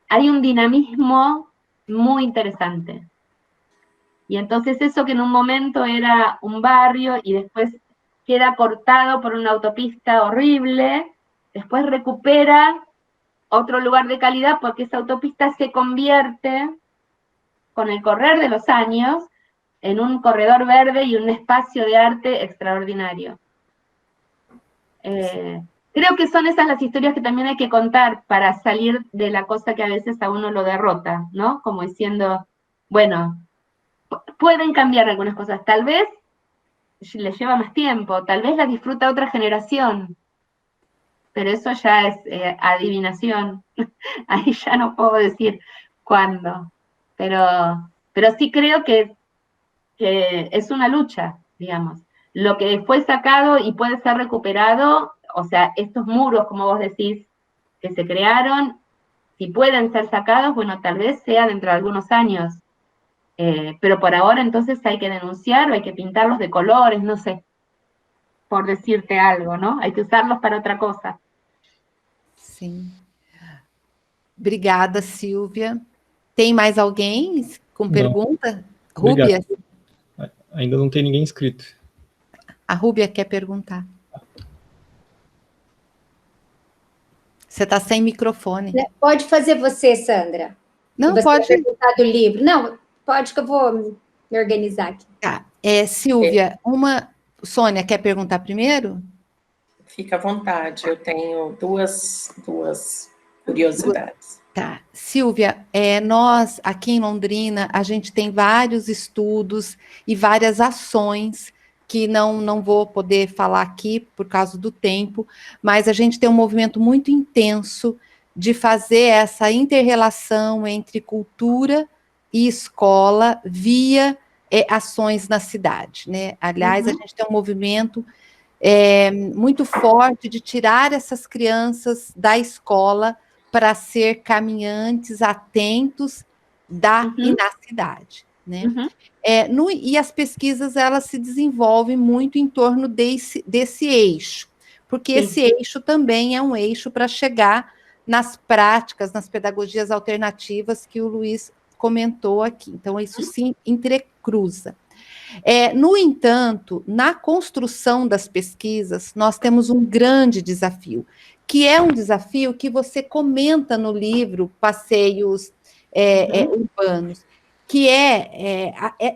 hay un dinamismo muy interesante. Y entonces eso que en un momento era un barrio y después queda cortado por una autopista horrible, después recupera otro lugar de calidad porque esa autopista se convierte, con el correr de los años, en un corredor verde y un espacio de arte extraordinario. Creo que son esas las historias que también hay que contar para salir de la cosa que a veces a uno lo derrota, ¿no? Como diciendo, bueno, pueden cambiar algunas cosas, tal vez les lleva más tiempo, tal vez las disfruta otra generación, pero eso ya es adivinación, ahí ya no puedo decir cuándo, pero sí creo que es una lucha, digamos. Lo que fue sacado y puede ser recuperado, o sea, estos muros, como vos decís, que se crearon, si pueden ser sacados, bueno, tal vez sea dentro de algunos años, pero por ahora entonces hay que denunciar o hay que pintarlos de colores, no sé, por decirte algo, ¿no? Hay que usarlos para otra cosa. Sim. Obrigada, Silvia. Tem mais alguém com pergunta? Rúbia? Ainda não tem ninguém inscrito. A Rúbia quer perguntar. Você está sem microfone. Pode fazer você, Sandra. Não, você pode. vai perguntar do livro. Não, pode que eu vou me organizar aqui. Tá. Silvia, Sônia quer perguntar primeiro? Fica à vontade, eu tenho duas curiosidades. Tá. Silvia, nós aqui em Londrina, a gente tem vários estudos e várias ações que não vou poder falar aqui por causa do tempo, mas a gente tem um movimento muito intenso de fazer essa inter-relação entre cultura e escola via ações na cidade, né? Aliás, a gente tem um movimento muito forte de tirar essas crianças da escola para ser caminhantes atentos e na cidade, né? E as pesquisas, elas se desenvolvem muito em torno desse eixo, porque esse eixo também é um eixo para chegar nas práticas, nas pedagogias alternativas que o Luiz comentou aqui. Então, isso se entrecruza. No entanto, na construção das pesquisas, nós temos um grande desafio, que é um desafio que você comenta no livro Passeios Urbanos, que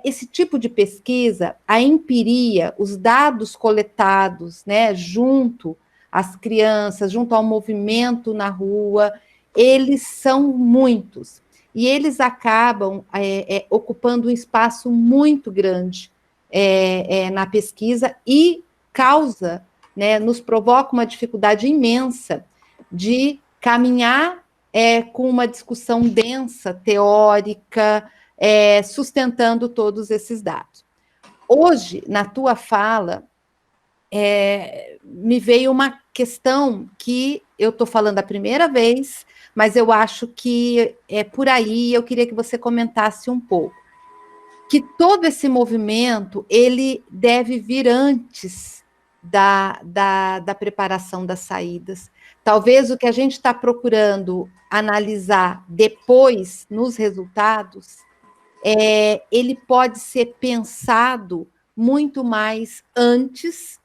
esse tipo de pesquisa, a empiria, os dados coletados, né, junto às crianças, junto ao movimento na rua, eles são muitos. E eles acabam ocupando um espaço muito grande na pesquisa e causa, né, nos provoca uma dificuldade imensa de caminhar com uma discussão densa, teórica, sustentando todos esses dados. Hoje, na tua fala, me veio uma questão que eu estou falando a primeira vez, mas eu acho que é por aí, eu queria que você comentasse um pouco. Que todo esse movimento, ele deve vir antes da preparação das saídas. Talvez o que a gente está procurando analisar depois, nos resultados, ele pode ser pensado muito mais antes,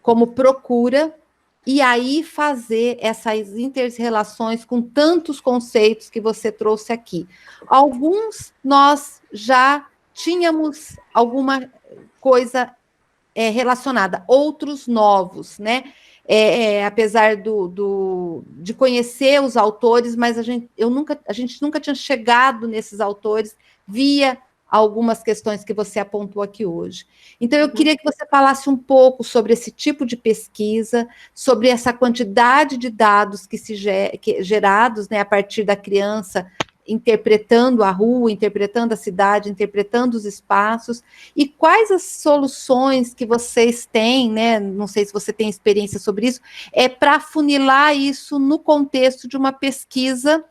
como procura, e aí fazer essas inter-relações com tantos conceitos que você trouxe aqui. Alguns nós já tínhamos alguma coisa relacionada, outros novos, né? Apesar de conhecer os autores, mas a gente nunca tinha chegado nesses autores via algumas questões que você apontou aqui hoje. Então, eu queria que você falasse um pouco sobre esse tipo de pesquisa, sobre essa quantidade de dados gerados, né, a partir da criança, interpretando a rua, interpretando a cidade, interpretando os espaços, e quais as soluções que vocês têm, né, não sei se você tem experiência sobre isso, para afunilar isso no contexto de uma pesquisa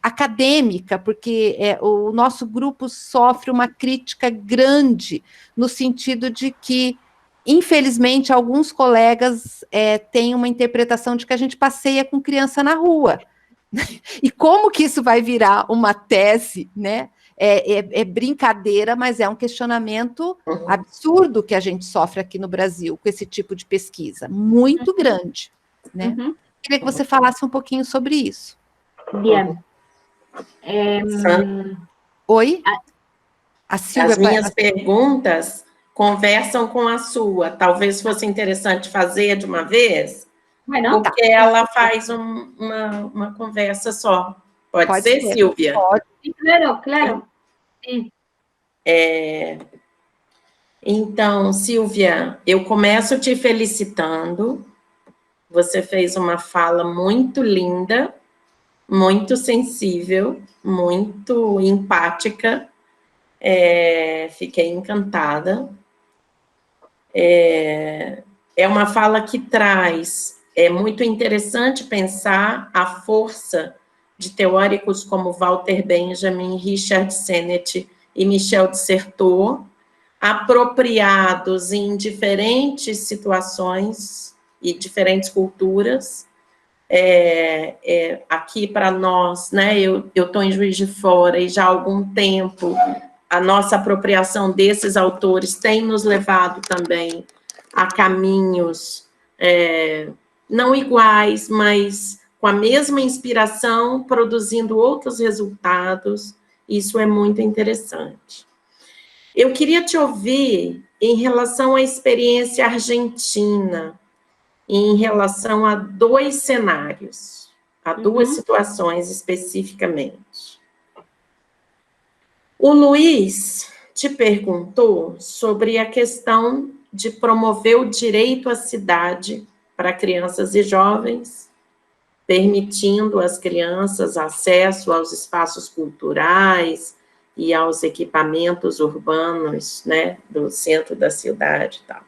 acadêmica, porque o nosso grupo sofre uma crítica grande, no sentido de que infelizmente, alguns colegas têm uma interpretação de que a gente passeia com criança na rua. E como que isso vai virar uma tese, né? É brincadeira, mas é um questionamento absurdo que a gente sofre aqui no Brasil com esse tipo de pesquisa, muito grande, né? Queria que você falasse um pouquinho sobre isso. Bien. Oi? A Silvia... As minhas perguntas conversam com a sua. Talvez fosse interessante fazer de uma vez, porque ela faz uma conversa só. Pode ser, Silvia? Pode. Claro, claro. Sim. Então, Silvia, eu começo te felicitando. Você fez uma fala muito linda, muito sensível, muito empática. Fiquei encantada. É uma fala que traz... É muito interessante pensar a força de teóricos como Walter Benjamin, Richard Sennett e Michel de Certeau, apropriados em diferentes situações e diferentes culturas. Aqui para nós, né, eu estou em Juiz de Fora e já há algum tempo a nossa apropriação desses autores tem nos levado também a caminhos não iguais, mas com a mesma inspiração, produzindo outros resultados. Isso é muito interessante. Eu queria te ouvir em relação à experiência argentina, em relação a 2 cenários, a 2 situações especificamente. O Luiz te perguntou sobre a questão de promover o direito à cidade para crianças e jovens, permitindo às crianças acesso aos espaços culturais e aos equipamentos urbanos, né, do centro da cidade e tal.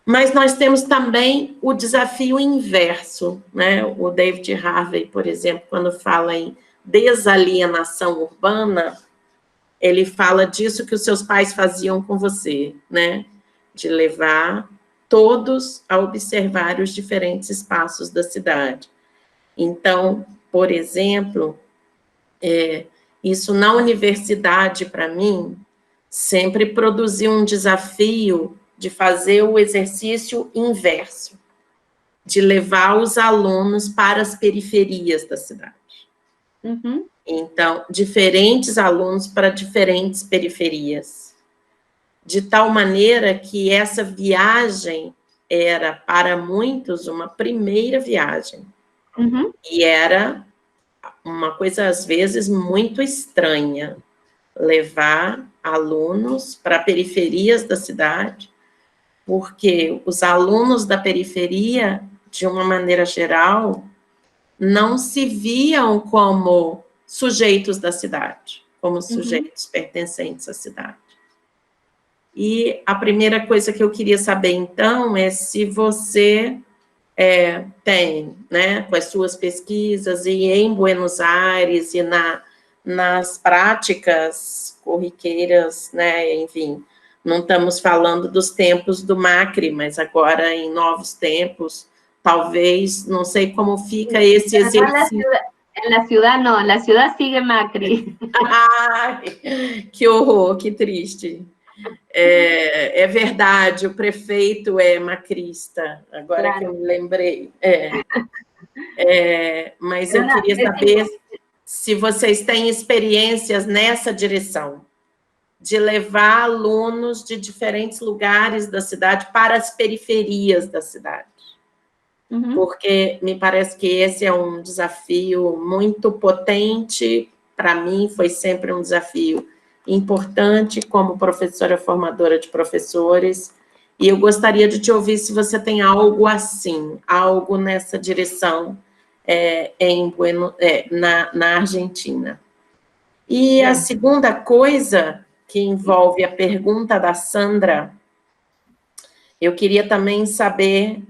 Mas nós temos também o desafio inverso, né? O David Harvey, por exemplo, quando fala em desalienação urbana, ele fala disso que os seus pais faziam com você, né? De levar todos a observar os diferentes espaços da cidade. Então, por exemplo, isso na universidade, para mim, sempre produziu um desafio de fazer o exercício inverso, de levar os alunos para as periferias da cidade. Então, diferentes alunos para diferentes periferias, de tal maneira que essa viagem era, para muitos, uma primeira viagem, e era uma coisa, às vezes, muito estranha, levar alunos para periferias da cidade, porque os alunos da periferia, de uma maneira geral, não se viam como sujeitos da cidade, como sujeitos pertencentes à cidade. E a primeira coisa que eu queria saber, então, é se você tem, né, com as suas pesquisas, e em Buenos Aires, e nas práticas corriqueiras, né, enfim, não estamos falando dos tempos do Macri, mas agora em novos tempos, talvez, não sei como fica esse exercício. Na ciudad no, na ciudad sigue Macri. Ai, que horror, que triste. É verdade, o prefeito é macrista, agora claro. Que eu me lembrei. Mas eu queria saber se vocês têm experiências nessa direção, de levar alunos de diferentes lugares da cidade para as periferias da cidade. Porque me parece que esse é um desafio muito potente, para mim foi sempre um desafio importante como professora formadora de professores, e eu gostaria de te ouvir se você tem algo assim, algo nessa direção na Argentina. E a segunda coisa que envolve a pergunta da Sandra, eu queria também saber,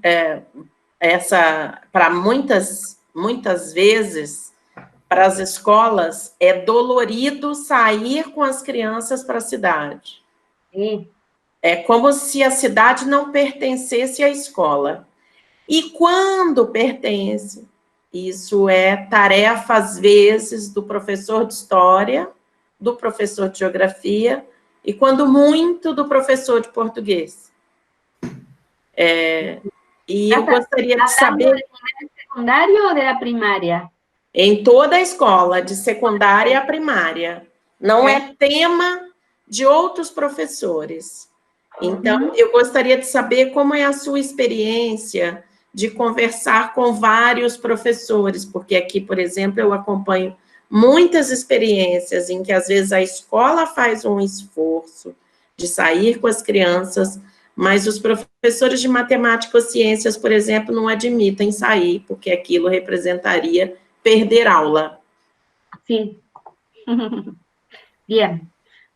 para muitas vezes, para as escolas, é dolorido sair com as crianças para a cidade. É como se a cidade não pertencesse à escola. E quando pertence, isso é tarefa, às vezes, do professor de história, do professor de geografia, e quando muito, do professor de português. E eu gostaria de saber... ¿De secundario o de la primaria? Em toda a escola, de secundária a primária. Não é tema de outros professores. Então, eu gostaria de saber como é a sua experiência de conversar com vários professores, porque aqui, por exemplo, eu acompanho muitas experiências em que, às vezes, a escola faz um esforço de sair com as crianças, mas os professores de matemática ou ciências, por exemplo, não admitem sair, porque aquilo representaria perder aula. Sí. Bien.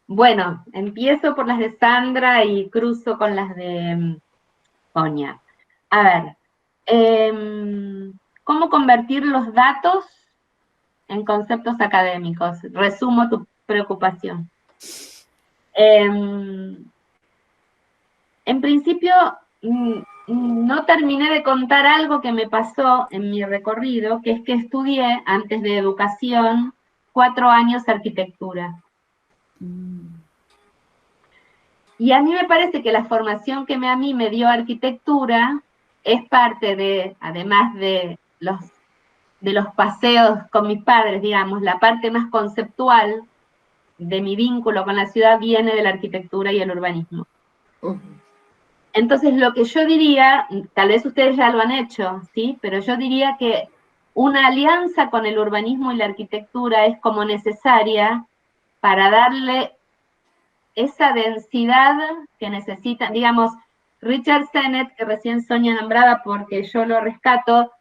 Bueno, empiezo por las de Sandra y cruzo con las de Sonia. A ver, ¿cómo convertir los datos en conceptos académicos? Resumo tu preocupación. En principio, no terminé de contar algo que me pasó en mi recorrido, que es que estudié, antes de educación, 4 años arquitectura. Y a mí me parece que la formación que a mí me dio arquitectura es parte de, además de los paseos con mis padres, digamos, la parte más conceptual de mi vínculo con la ciudad viene de la arquitectura y el urbanismo. Entonces, lo que yo diría, tal vez ustedes ya lo han hecho, ¿sí? Pero yo diría que una alianza con el urbanismo y la arquitectura es como necesaria para darle esa densidad que necesitan. Digamos, Richard Sennett, que recién Sonia nombraba porque yo lo rescato,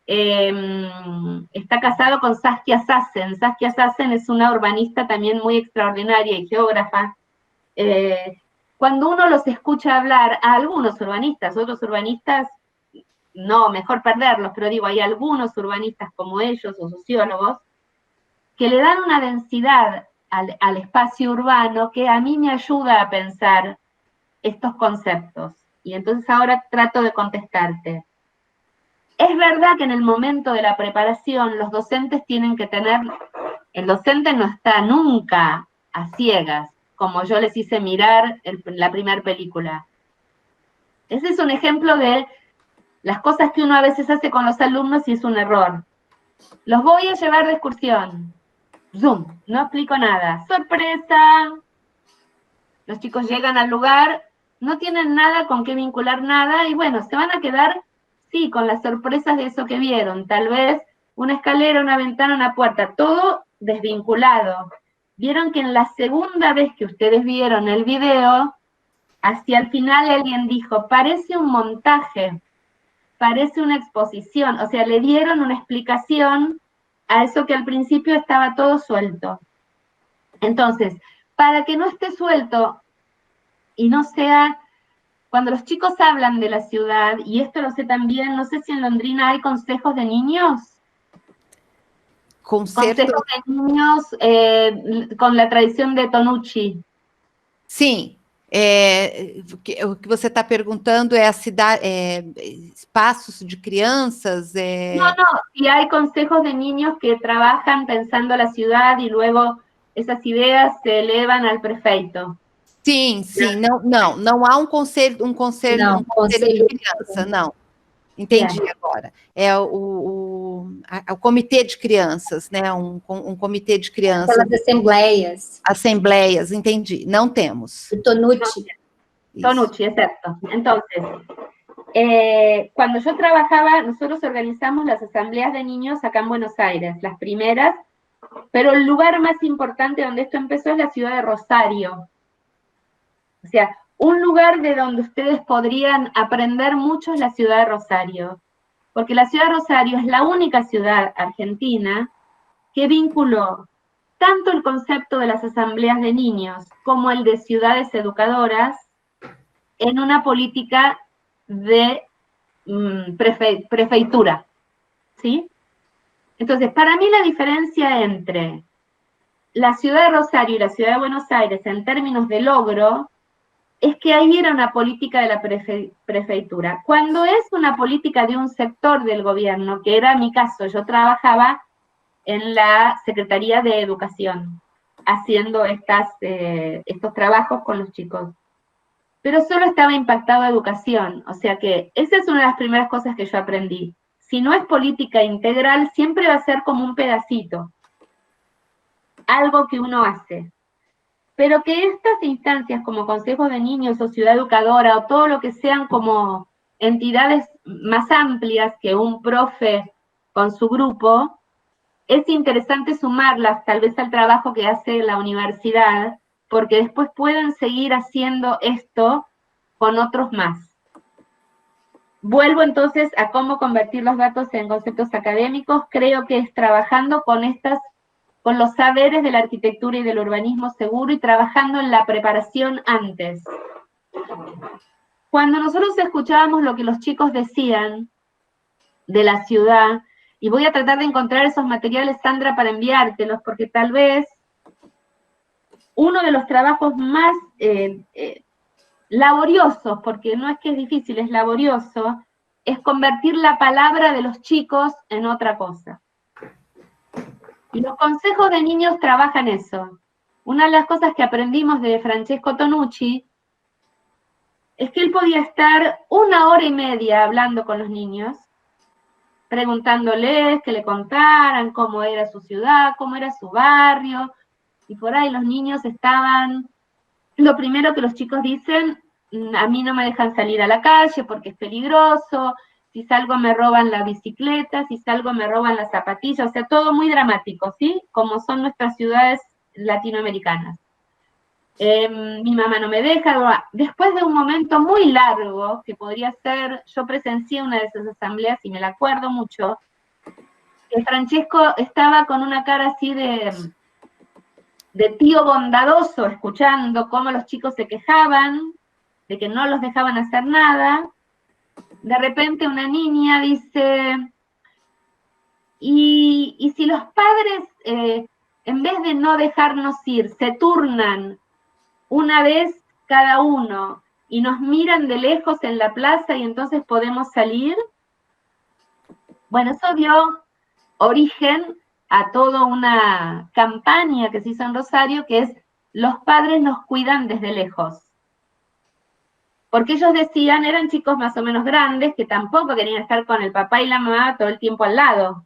está casado con Saskia Sassen. Saskia Sassen es una urbanista también muy extraordinaria y geógrafa. Cuando uno los escucha hablar, a algunos urbanistas, otros urbanistas, no, mejor perderlos, pero digo, hay algunos urbanistas como ellos o sociólogos que le dan una densidad al espacio urbano que a mí me ayuda a pensar estos conceptos. Y entonces ahora trato de contestarte. Es verdad que en el momento de la preparación los docentes tienen que tener, el docente no está nunca a ciegas, como yo les hice mirar la primera película. Ese es un ejemplo de las cosas que uno a veces hace con los alumnos y es un error. Los voy a llevar de excursión. Zoom, no explico nada. ¡Sorpresa! Los chicos llegan al lugar, no tienen nada con qué vincular nada, y bueno, se van a quedar, sí, con las sorpresas de eso que vieron. Tal vez una escalera, una ventana, una puerta, todo desvinculado. Vieron que en la segunda vez que ustedes vieron el video, hacia el final alguien dijo, parece un montaje, parece una exposición. O sea, le dieron una explicación a eso que al principio estaba todo suelto. Entonces, para que no esté suelto y no sea, cuando los chicos hablan de la ciudad, y esto lo sé también, no sé si en Londrina hay consejos de niños. Consejos de niños con la tradição de Tonucci. Sim, o que você está perguntando é a cidade, espaços de crianças. No, si hay consejos de niños que trabajan pensando la ciudad y luego esas ideas se elevan al prefeito. Sim, não há um conselho de criança, não. Entendi agora. É o comitê de crianças, né? Um comitê de crianças. Aquelas assembleias. Assembleias, entendi. Não temos. O Tonucci. Tonucci, exacto. Entonces, cuando yo trabajaba, nosotros organizamos las asambleas de niños acá en Buenos Aires, las primeras, pero el lugar más importante donde esto empezó es la ciudad de Rosario. O sea, un lugar de donde ustedes podrían aprender mucho es la ciudad de Rosario, porque la ciudad de Rosario es la única ciudad argentina que vinculó tanto el concepto de las asambleas de niños como el de ciudades educadoras en una política de prefeitura, ¿sí? Entonces, para mí la diferencia entre la ciudad de Rosario y la ciudad de Buenos Aires en términos de logro es que ahí era una política de la prefeitura. Cuando es una política de un sector del gobierno, que era mi caso, yo trabajaba en la Secretaría de Educación, haciendo estos trabajos con los chicos. Pero solo estaba impactado educación, o sea que esa es una de las primeras cosas que yo aprendí. Si no es política integral, siempre va a ser como un pedacito, algo que uno hace. Pero que estas instancias como consejos de niños o ciudad educadora o todo lo que sean como entidades más amplias que un profe con su grupo, es interesante sumarlas tal vez al trabajo que hace la universidad, porque después pueden seguir haciendo esto con otros más. Vuelvo entonces a cómo convertir los datos en conceptos académicos. Creo que es trabajando con los saberes de la arquitectura y del urbanismo seguro y trabajando en la preparación antes. Cuando nosotros escuchábamos lo que los chicos decían de la ciudad, y voy a tratar de encontrar esos materiales, Sandra, para enviártelos, porque tal vez uno de los trabajos más laboriosos, porque no es que es difícil, es laborioso, es convertir la palabra de los chicos en otra cosa. Y los consejos de niños trabajan eso. Una de las cosas que aprendimos de Francesco Tonucci es que él podía estar 1 hora y media hablando con los niños, preguntándoles que le contaran cómo era su ciudad, cómo era su barrio, y por ahí los niños estaban, lo primero que los chicos dicen, a mí no me dejan salir a la calle porque es peligroso, si salgo me roban la bicicleta, si salgo me roban las zapatillas, o sea, todo muy dramático, ¿sí? Como son nuestras ciudades latinoamericanas. Mi mamá no me deja. Después de un momento muy largo, que podría ser, yo presencié una de esas asambleas y me la acuerdo mucho, que Francesco estaba con una cara así de tío bondadoso, escuchando cómo los chicos se quejaban, de que no los dejaban hacer nada. De repente una niña dice, y si los padres, en vez de no dejarnos ir, se turnan una vez cada uno y nos miran de lejos en la plaza y entonces podemos salir. Bueno, eso dio origen a toda una campaña que se hizo en Rosario, que es los padres nos cuidan desde lejos. Porque ellos decían, eran chicos más o menos grandes, que tampoco querían estar con el papá y la mamá todo el tiempo al lado.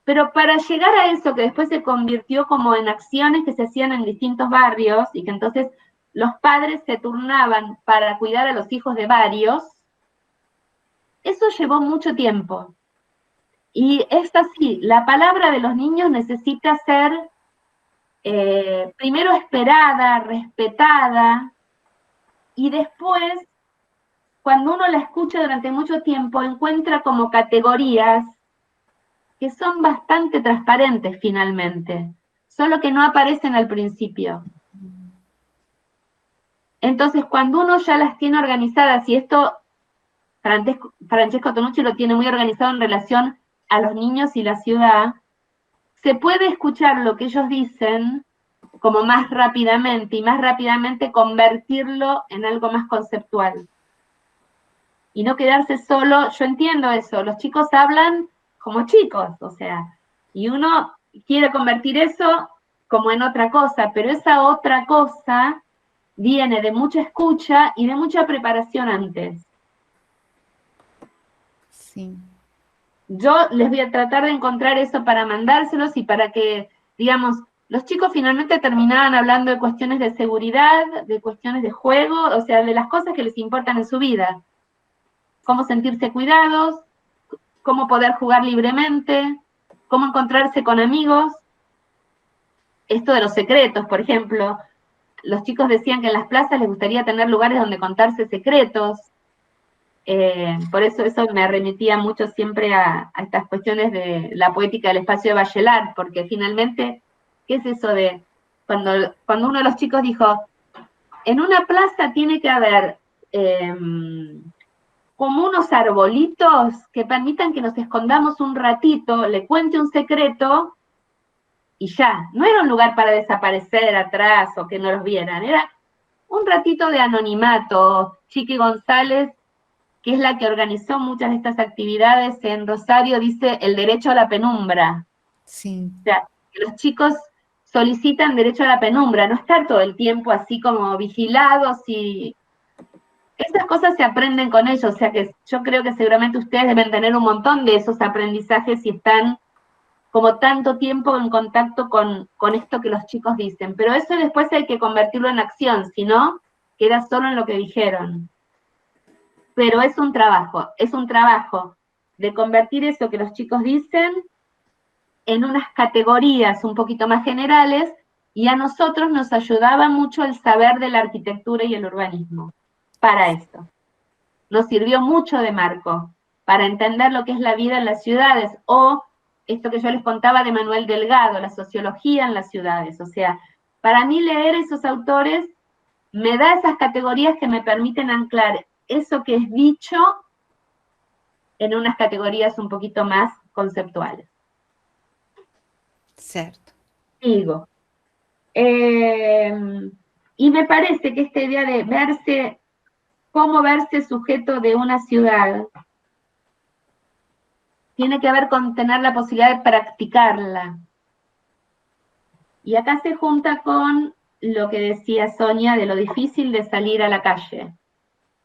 Pero para llegar a eso, que después se convirtió como en acciones que se hacían en distintos barrios, y que entonces los padres se turnaban para cuidar a los hijos de varios, eso llevó mucho tiempo. Y es así, la palabra de los niños necesita ser primero esperada, respetada, y después, cuando uno la escucha durante mucho tiempo, encuentra como categorías que son bastante transparentes finalmente, solo que no aparecen al principio. Entonces, cuando uno ya las tiene organizadas, y esto Francesco Tonucci lo tiene muy organizado en relación a los niños y la ciudad, se puede escuchar lo que ellos dicen como más rápidamente, y más rápidamente convertirlo en algo más conceptual. Y no quedarse solo, yo entiendo eso, los chicos hablan como chicos, o sea, y uno quiere convertir eso como en otra cosa, pero esa otra cosa viene de mucha escucha y de mucha preparación antes. Sí. Yo les voy a tratar de encontrar eso para mandárselos y para que, digamos, los chicos finalmente terminaban hablando de cuestiones de seguridad, de cuestiones de juego, o sea, de las cosas que les importan en su vida. Cómo sentirse cuidados, cómo poder jugar libremente, cómo encontrarse con amigos. Esto de los secretos, por ejemplo. Los chicos decían que en las plazas les gustaría tener lugares donde contarse secretos. Por eso me remitía mucho siempre a estas cuestiones de la poética del espacio de Bachelard, porque finalmente, ¿qué es eso de cuando uno de los chicos dijo, en una plaza tiene que haber como unos arbolitos que permitan que nos escondamos un ratito, le cuente un secreto y ya, no era un lugar para desaparecer atrás o que no los vieran, era un ratito de anonimato. Chiqui González, que es la que organizó muchas de estas actividades en Rosario, dice el derecho a la penumbra. Sí. O sea, que los chicos solicitan derecho a la penumbra, no estar todo el tiempo así como vigilados y... Esas cosas se aprenden con ellos, o sea que yo creo que seguramente ustedes deben tener un montón de esos aprendizajes y están como tanto tiempo en contacto con esto que los chicos dicen. Pero eso después hay que convertirlo en acción, si no, queda solo en lo que dijeron. Pero es un trabajo de convertir eso que los chicos dicen en unas categorías un poquito más generales, y a nosotros nos ayudaba mucho el saber de la arquitectura y el urbanismo para esto. Nos sirvió mucho de marco para entender lo que es la vida en las ciudades, o esto que yo les contaba de Manuel Delgado, la sociología en las ciudades. O sea, para mí leer esos autores me da esas categorías que me permiten anclar eso que es dicho en unas categorías un poquito más conceptuales. Certo. Digo, y me parece que esta idea de verse, cómo verse sujeto de una ciudad, tiene que ver con tener la posibilidad de practicarla. Y acá se junta con lo que decía Sonia de lo difícil de salir a la calle,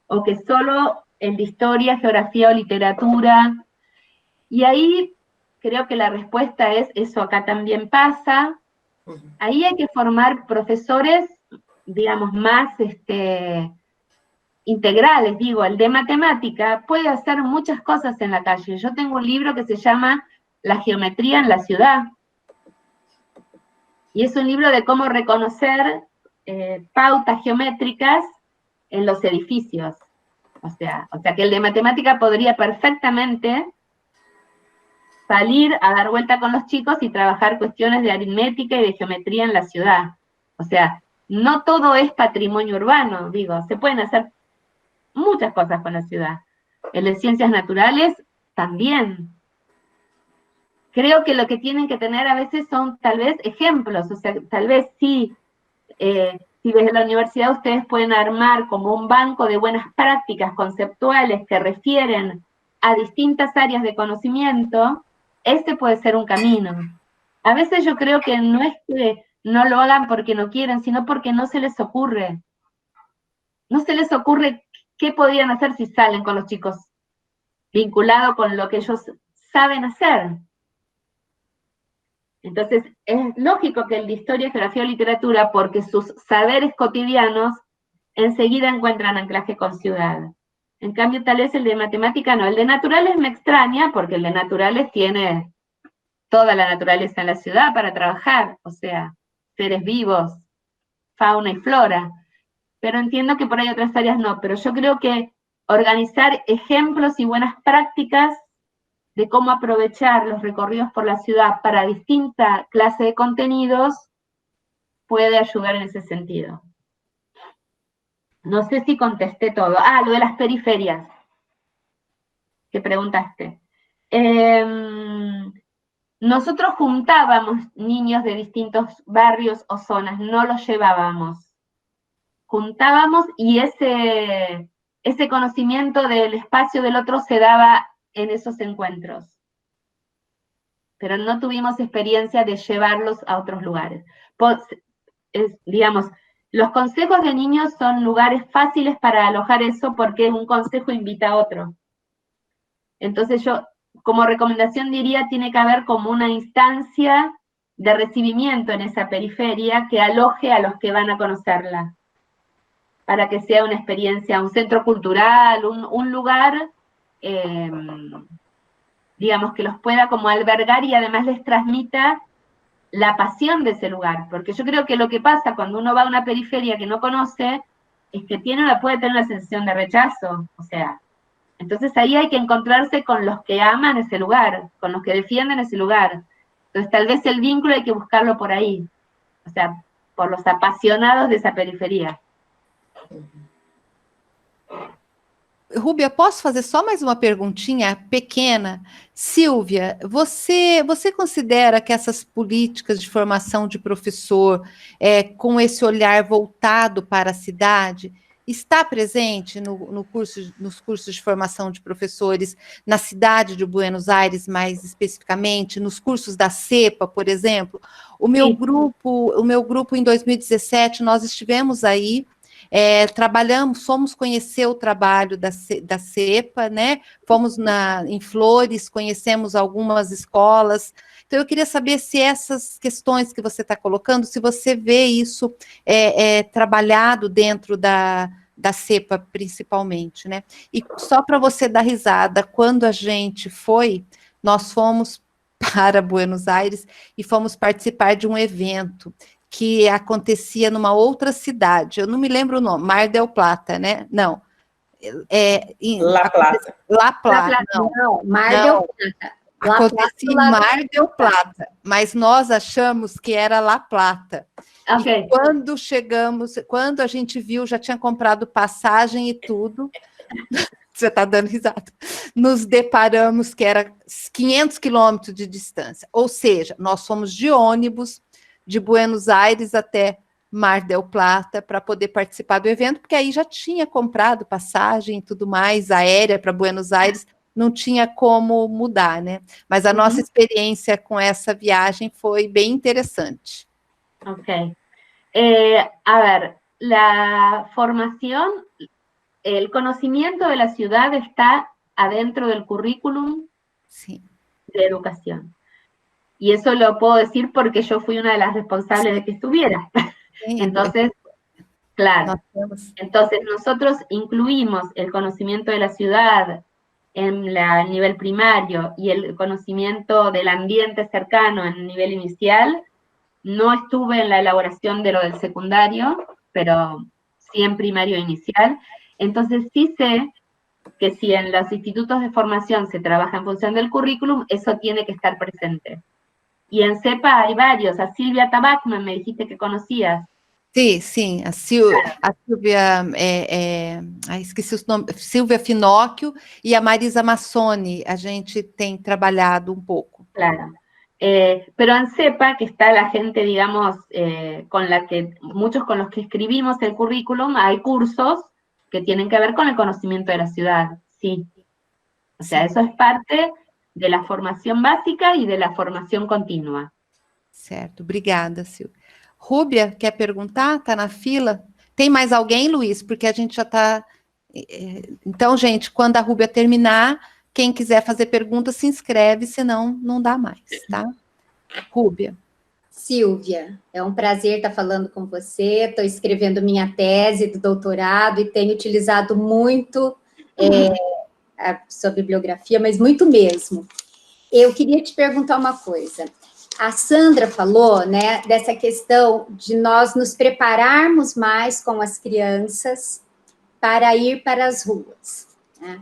o que solo en historia, geografía o literatura, y ahí creo que la respuesta es, eso acá también pasa. Ahí hay que formar profesores, digamos, más integrales. Digo, el de matemática puede hacer muchas cosas en la calle. Yo tengo un libro que se llama La geometría en la ciudad, y es un libro de cómo reconocer pautas geométricas en los edificios. O sea que el de matemática podría perfectamente salir a dar vuelta con los chicos y trabajar cuestiones de aritmética y de geometría en la ciudad. O sea, no todo es patrimonio urbano, digo, se pueden hacer muchas cosas con la ciudad. En las ciencias naturales también. Creo que lo que tienen que tener a veces son tal vez ejemplos, o sea, tal vez sí, si desde la universidad ustedes pueden armar como un banco de buenas prácticas conceptuales que refieren a distintas áreas de conocimiento, este puede ser un camino. A veces yo creo que no es que no lo hagan porque no quieren, sino porque no se les ocurre. No se les ocurre qué podrían hacer si salen con los chicos, vinculado con lo que ellos saben hacer. Entonces, es lógico que el de historia, geografía o literatura, porque sus saberes cotidianos enseguida encuentran anclaje con ciudad. En cambio, tal vez el de matemática no. El de naturales me extraña, porque el de naturales tiene toda la naturaleza en la ciudad para trabajar, o sea, seres vivos, fauna y flora. Pero entiendo que por ahí otras áreas no. Pero yo creo que organizar ejemplos y buenas prácticas de cómo aprovechar los recorridos por la ciudad para distinta clase de contenidos puede ayudar en ese sentido. No sé si contesté todo. Ah, lo de las periferias, que preguntaste. Nosotros juntábamos niños de distintos barrios o zonas, no los llevábamos. Juntábamos y ese conocimiento del espacio del otro se daba en esos encuentros. Pero no tuvimos experiencia de llevarlos a otros lugares. Digamos, los consejos de niños son lugares fáciles para alojar eso porque un consejo invita a otro. Entonces yo, como recomendación diría, tiene que haber como una instancia de recibimiento en esa periferia que aloje a los que van a conocerla, para que sea una experiencia, un centro cultural, un lugar, digamos, que los pueda como albergar y además les transmita la pasión de ese lugar, porque yo creo que lo que pasa cuando uno va a una periferia que no conoce, es que puede tener una sensación de rechazo, o sea, entonces ahí hay que encontrarse con los que aman ese lugar, con los que defienden ese lugar. Entonces tal vez el vínculo hay que buscarlo por ahí, o sea, por los apasionados de esa periferia. Rúbia, posso fazer só mais uma perguntinha pequena? Silvia, você considera que essas políticas de formação de professor, com esse olhar voltado para a cidade, está presente nos cursos de formação de professores na cidade de Buenos Aires, mais especificamente, nos cursos da CEPA, por exemplo? O meu grupo, em 2017, nós estivemos aí, fomos conhecer o trabalho da CEPA, né? Fomos em Flores, conhecemos algumas escolas. Então, eu queria saber se essas questões que você está colocando, se você vê isso trabalhado dentro da CEPA, principalmente, né? E só para você dar risada, quando a gente nós fomos para Buenos Aires e fomos participar de um evento que acontecia numa outra cidade, eu não me lembro o nome, Mar del Plata, né? Não. La Plata. La Plata, não, Mar del Plata. Acontecia em Mar del Plata, mas nós achamos que era La Plata. Okay. E quando a gente viu, já tinha comprado passagem e tudo, você está dando risada, nos deparamos que era 500 quilômetros de distância, ou seja, nós fomos de ônibus de Buenos Aires até Mar del Plata para poder participar do evento, porque aí já tinha comprado passagem e tudo mais, aérea para Buenos Aires, não tinha como mudar, né? Mas a nossa experiência com essa viagem foi bem interessante. Ok. A ver, la formación, el conocimiento de la ciudad está adentro del currículum de educación. Y eso lo puedo decir porque yo fui una de las responsables de que estuviera. Entonces, claro, entonces nosotros incluimos el conocimiento de la ciudad en el nivel primario y el conocimiento del ambiente cercano en el nivel inicial. No estuve en la elaboración de lo del secundario, pero sí en primario e inicial. Entonces sí sé que si en los institutos de formación se trabaja en función del currículum, eso tiene que estar presente. Y en CEPA hay varios. A Silvia Tabacman me dijiste que conocías. Sim, a Silvia, esqueci o nome, Silvia Finocchio e a Marisa Massoni, a gente tem trabalhado um pouco. Claro. Pero en CEPA, que está la gente, digamos, muchos con los que escribimos el currículum, hay cursos que tienen que ver con el conocimiento de la ciudad, sí. O sea, eso es parte de la formación básica y de la formación continua. Certo, obrigada, Silvia. Rúbia, quer perguntar? Está na fila? Tem mais alguém, Luiz? Porque a gente já está... Então, gente, quando a Rúbia terminar, quem quiser fazer pergunta, se inscreve, senão não dá mais, tá? Rúbia. Silvia, é um prazer estar falando com você. Estou escrevendo minha tese do doutorado e tenho utilizado muito a sua bibliografia, mas muito mesmo. Eu queria te perguntar uma coisa. A Sandra falou, né, dessa questão de nós nos prepararmos mais com as crianças para ir para as ruas, né?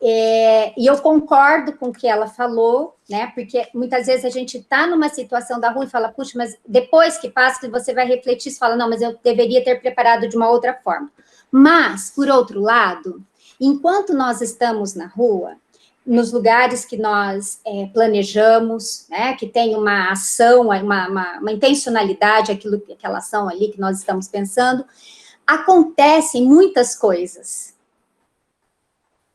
E eu concordo com o que ela falou, né, porque muitas vezes a gente está numa situação da rua e fala, puxa, mas depois que passa, você vai refletir e fala, não, mas eu deveria ter preparado de uma outra forma. Mas, por outro lado, enquanto nós estamos na rua, nos lugares que nós planejamos, né, que tem uma ação, uma intencionalidade, aquela ação ali que nós estamos pensando, acontecem muitas coisas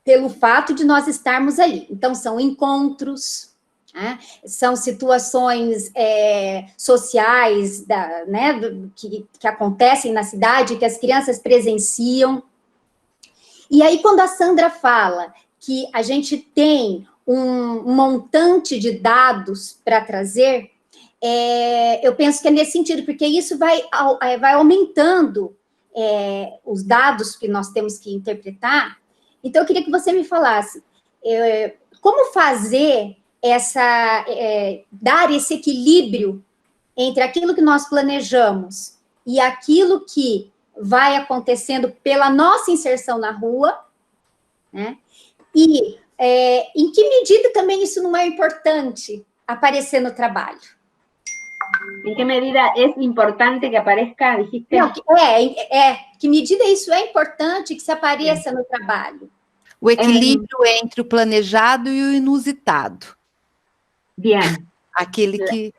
pelo fato de nós estarmos ali. Então, são encontros, né, são situações sociais que acontecem na cidade, que as crianças presenciam. E aí, quando a Sandra fala que a gente tem um montante de dados para trazer, eu penso que é nesse sentido, porque isso vai aumentando os dados que nós temos que interpretar. Então, eu queria que você me falasse como fazer dar esse equilíbrio entre aquilo que nós planejamos e aquilo que vai acontecendo pela nossa inserção na rua, né? E em que medida também isso não é importante aparecer no trabalho? Em que medida é importante que apareça, dijiste? Não, que medida isso é importante que se apareça no trabalho? O equilíbrio entre o planejado e o inusitado. Bien. Aquele que...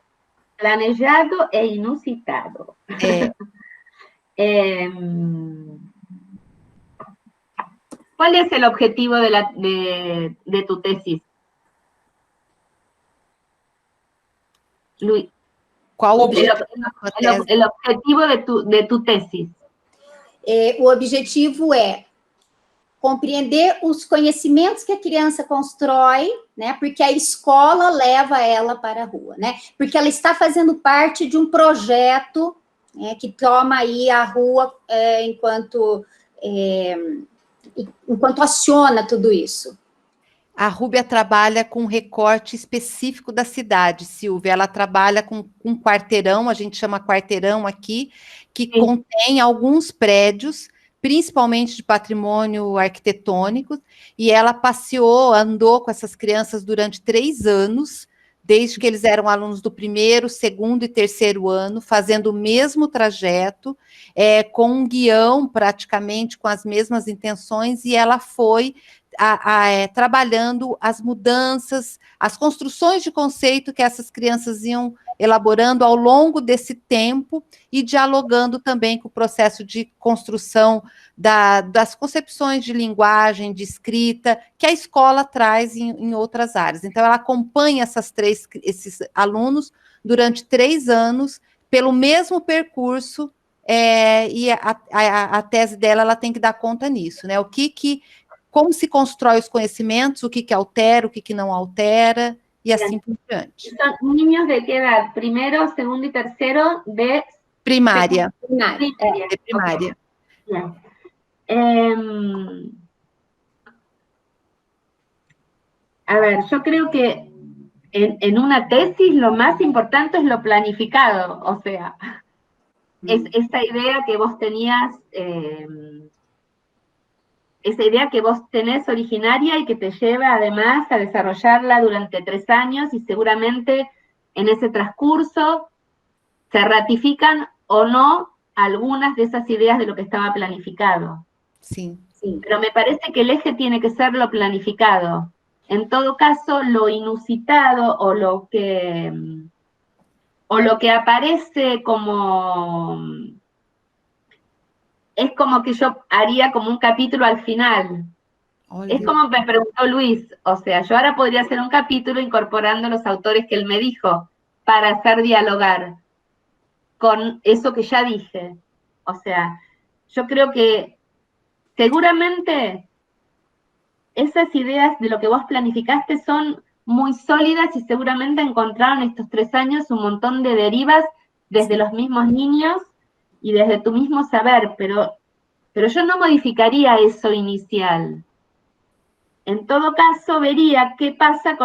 Planejado e inusitado. ¿Cuál es el objetivo de tu tesis? Luis. Qual o objetivo el objetivo de tu tesis? O objetivo é compreender os conhecimentos que a criança constrói, né? Porque a escola leva ela para a rua, né? Porque ela está fazendo parte de um projeto, né, que toma aí a rua enquanto aciona tudo isso. A Rúbia trabalha com um recorte específico da cidade, Silvia. Ela trabalha com um quarteirão, a gente chama quarteirão aqui, que contém alguns prédios, principalmente de patrimônio arquitetônico, e ela passeou, andou com essas crianças durante 3 anos, desde que eles eram alunos do 1º, 2º e 3º ano, fazendo o mesmo trajeto, com um guião, praticamente, com as mesmas intenções, e ela foi trabalhando as mudanças, as construções de conceito que essas crianças iam elaborando ao longo desse tempo e dialogando também com o processo de construção das concepções de linguagem, de escrita, que a escola traz em outras áreas. Então, ela acompanha esses alunos durante 3 anos, pelo mesmo percurso, e a tese dela ela tem que dar conta nisso, né? Como se constrói os conhecimentos, o que altera, o que não altera, e assim por diante. São niños de que edad? 1º, 2º e 3º de... Primária. De primária. Okay. A ver, yo creo que en una tesis lo más importante es lo planificado, o sea, es esa idea que vos tenías... esa idea que vos tenés originaria y que te lleva además a desarrollarla durante 3 años y seguramente en ese transcurso se ratifican o no algunas de esas ideas de lo que estaba planificado. Sí. Pero me parece que el eje tiene que ser lo planificado. En todo caso, lo inusitado o lo que aparece como... es como que yo haría como un capítulo al final. Olha. Es como me preguntó Luis, o sea, yo ahora podría hacer un capítulo incorporando los autores que él me dijo para hacer dialogar con eso que ya dije. O sea, yo creo que seguramente esas ideas de lo que vos planificaste son muy sólidas y seguramente encontraron estos 3 años un montón de derivas desde los mismos niños y desde tu mismo saber, pero yo no modificaría eso inicial. En todo caso, vería qué pasa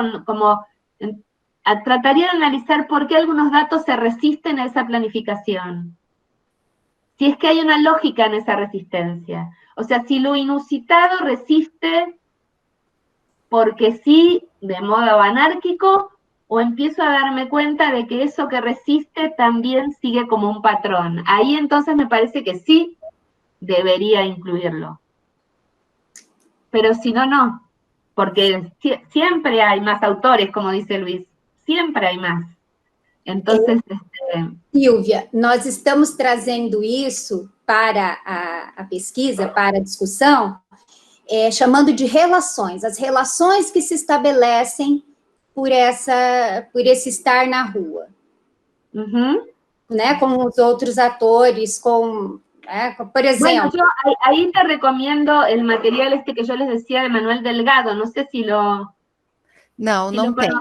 trataría de analizar por qué algunos datos se resisten a esa planificación. Si es que hay una lógica en esa resistencia. O sea, si lo inusitado resiste porque sí, de modo anárquico, o empiezo a darme cuenta de que eso que resiste también sigue como un patrón. Ahí entonces me parece que sí debería incluirlo. Pero si no, no. Porque siempre hay más autores, como dice Luis. Siempre hay más. Entonces... Silvia, nós estamos trazendo isso para a pesquisa, para a discussão, chamando de relações. As relações que se estabelecem por esse estar na rua, né, com os outros atores, por exemplo... Bueno, yo ahí te recomiendo el material que yo les decía de Manuel Delgado, no sé si lo... No, no tengo.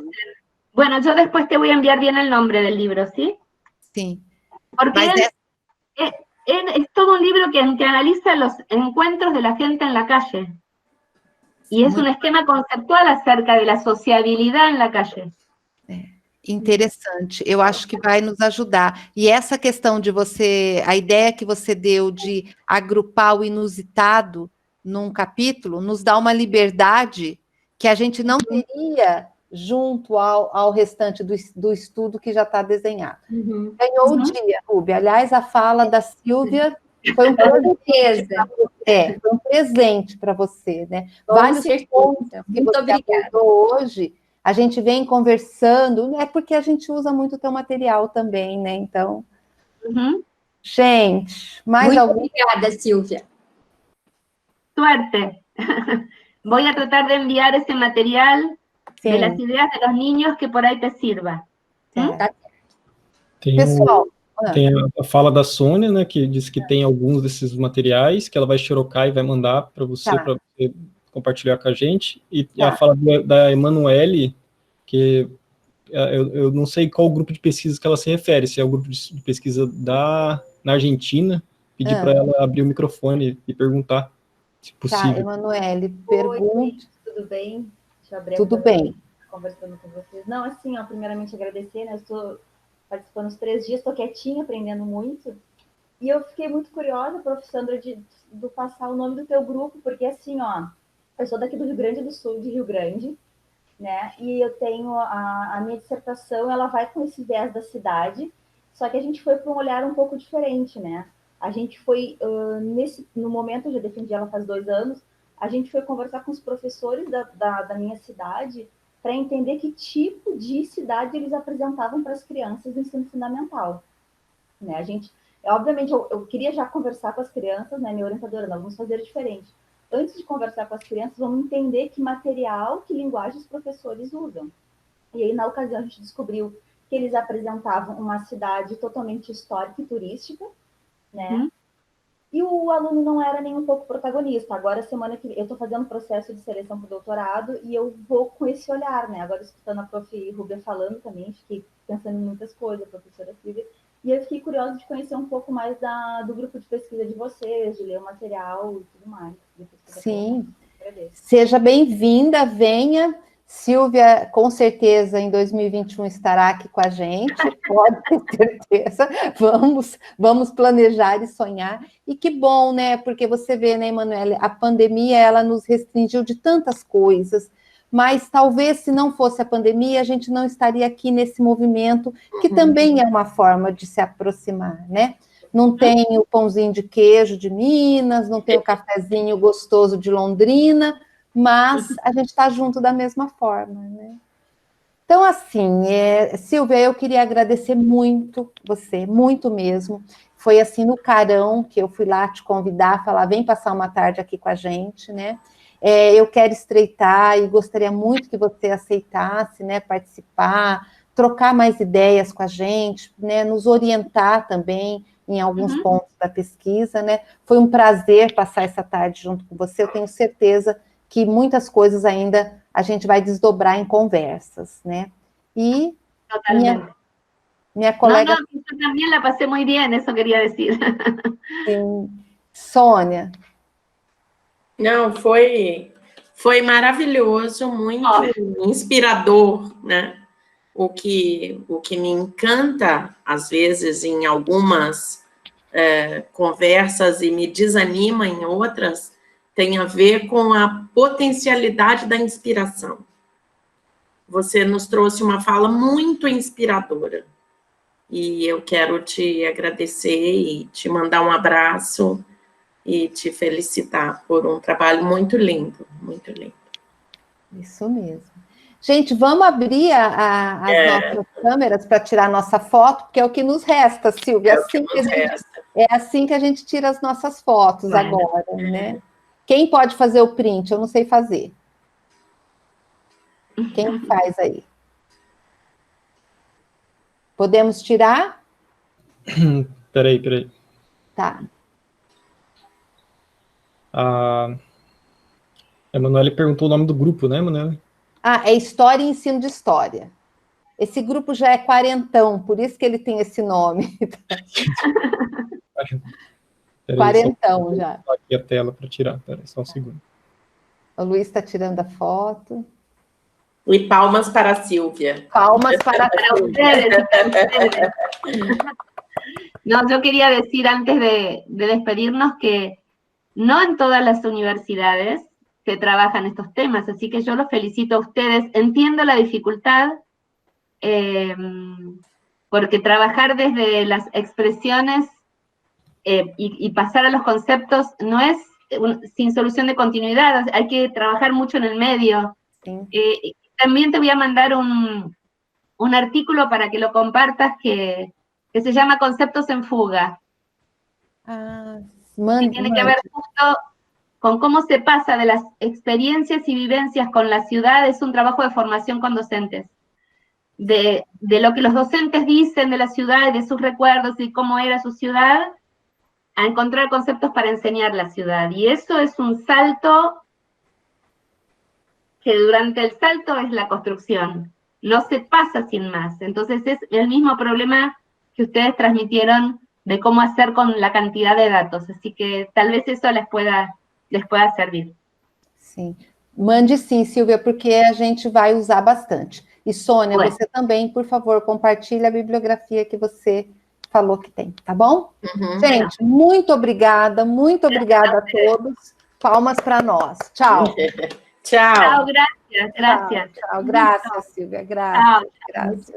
Bueno, yo después te voy a enviar bien el nombre del libro, ¿sí? Sí. Porque es todo un libro que analiza los encuentros de la gente en la calle. Y es un esquema conceptual acerca de la sociabilidad en la calle. Interessante, eu acho que vai nos ajudar. E essa questão de a ideia que você deu de agrupar o inusitado num capítulo, nos dá uma liberdade que a gente não teria junto ao restante do estudo que já está desenhado. Ganhou o dia, Rúbia. Aliás, a fala da Silvia Foi um presente certeza. foi um presente para você, né? Com Vários certeza. pontos que Muito você obrigada. abordou hoje, a gente vem conversando, é porque a gente usa muito o teu material também, né? Então, gente, mais Muito algum? obrigada, Silvia. Suerte. Voy a tratar de enviar ese material de las Sim, ideas de los niños que por ahí te sirva. tá. Tem, Pessoal, tem a fala da Sônia, né, que diz que tem alguns desses materiais que ela vai xerocar e vai mandar para você compartilhar com a gente. E a fala da Emanuele, que eu não sei qual grupo de pesquisa que ela se refere, se é o grupo de pesquisa na Argentina, pedir para ela abrir o microfone e perguntar, se possível. Tá, Emanuele, Oi, pergunte. tudo bem? Deixa eu abrir Tudo bem. conversando com vocês. Não, assim, ó, primeiramente agradecer, né? Eu estou participando os 3 dias, estou quietinha, aprendendo muito. E eu fiquei muito curiosa, prof. Sandra, de passar o nome do teu grupo, porque assim, ó, eu sou daqui do Rio Grande do Sul, de Rio Grande, né? E eu tenho a minha dissertação, ela vai com esse viés da cidade, só que a gente foi para um olhar um pouco diferente, né? A gente foi, no momento, eu já defendi ela faz 2 anos, a gente foi conversar com os professores da minha cidade para entender que tipo de cidade eles apresentavam para as crianças do ensino fundamental. Né? A gente, obviamente, eu queria já conversar com as crianças, né? Minha orientadora, nós vamos fazer diferente. Antes de conversar com as crianças, vamos entender que material, que linguagem os professores usam. E aí, na ocasião, a gente descobriu que eles apresentavam uma cidade totalmente histórica e turística, né? E o aluno não era nem um pouco protagonista. Agora, semana que vem, eu estou fazendo processo de seleção para o doutorado e eu vou com esse olhar, né? Agora, escutando a prof. Rubia falando também, fiquei pensando em muitas coisas, a professora Silvia, e eu fiquei curiosa de conhecer um pouco mais do grupo de pesquisa de vocês, de ler o material e tudo mais. Sim. Seja bem-vinda, venha. Silvia, com certeza, em 2021 estará aqui com a gente, pode ter certeza. Vamos planejar e sonhar. E que bom, né? Porque você vê, né, Emanuele, a pandemia, ela nos restringiu de tantas coisas, mas talvez se não fosse a pandemia, a gente não estaria aqui nesse movimento, que também é uma forma de se aproximar, né? Não tem o pãozinho de queijo de Minas, não tem o cafezinho gostoso de Londrina, mas a gente está junto da mesma forma, né? Então, assim, Silvia, eu queria agradecer muito você, muito mesmo. Foi assim no carão que eu fui lá te convidar, falar, vem passar uma tarde aqui com a gente, né? Eu quero estreitar e gostaria muito que você aceitasse, né, participar, trocar mais ideias com a gente, né, nos orientar também em alguns pontos da pesquisa, né? Foi um prazer passar essa tarde junto com você, eu tenho certeza que muitas coisas ainda a gente vai desdobrar em conversas, né? E minha colega... No, yo también la pasé muy bien, eso quería decir. Sim. Sônia. Não, foi maravilhoso, muito inspirador, né? O que me encanta, às vezes, em algumas conversas e me desanima em outras, tem a ver com a potencialidade da inspiração. Você nos trouxe uma fala muito inspiradora. E eu quero te agradecer e te mandar um abraço e te felicitar por um trabalho muito lindo, muito lindo. Isso mesmo. Gente, vamos abrir as nossas câmeras para tirar a nossa foto, porque é o que nos resta, Silvia. É assim que a gente tira as nossas fotos agora, né? Quem pode fazer o print? Eu não sei fazer. Quem faz aí? Podemos tirar? Peraí. Tá. A Emanuele perguntou o nome do grupo, né, Emanuele? É História e Ensino de História. Esse grupo já é quarentão, por isso que ele tem esse nome. Quarentão já. Vou aqui a tela para tirar, peraí, só um segundo. O Luiz está tirando a foto. E palmas para a Silvia. Palmas para ustedes. No, yo quería decir antes de despedirnos que no en todas las universidades se trabajan estos temas, así que yo los felicito a ustedes. Entiendo la dificultad, porque trabajar desde las expresiones y pasar a los conceptos no es sin solución de continuidad, hay que trabajar mucho en el medio. Sí. También te voy a mandar un artículo para que lo compartas que se llama Conceptos en Fuga. Que tiene que ver justo con cómo se pasa de las experiencias y vivencias con la ciudad. Es un trabajo de formación con docentes. De lo que los docentes dicen de la ciudad y de sus recuerdos y cómo era su ciudad, a encontrar conceptos para enseñar la ciudad. Y eso es un salto que durante el salto es la construcción. No se pasa sin más. Entonces es el mismo problema que ustedes transmitieron de cómo hacer con la cantidad de datos. Así que tal vez eso les pueda servir. Sim. Mande sim, Silvia, porque a gente vai usar bastante. E Sônia, você também, por favor, compartilhe a bibliografia que você falou que tem, tá bom? Gente, muito obrigada a todos. Palmas para nós. Tchau. Tchau. Tchau, gracias. Tchau, graças, Silvia, graças.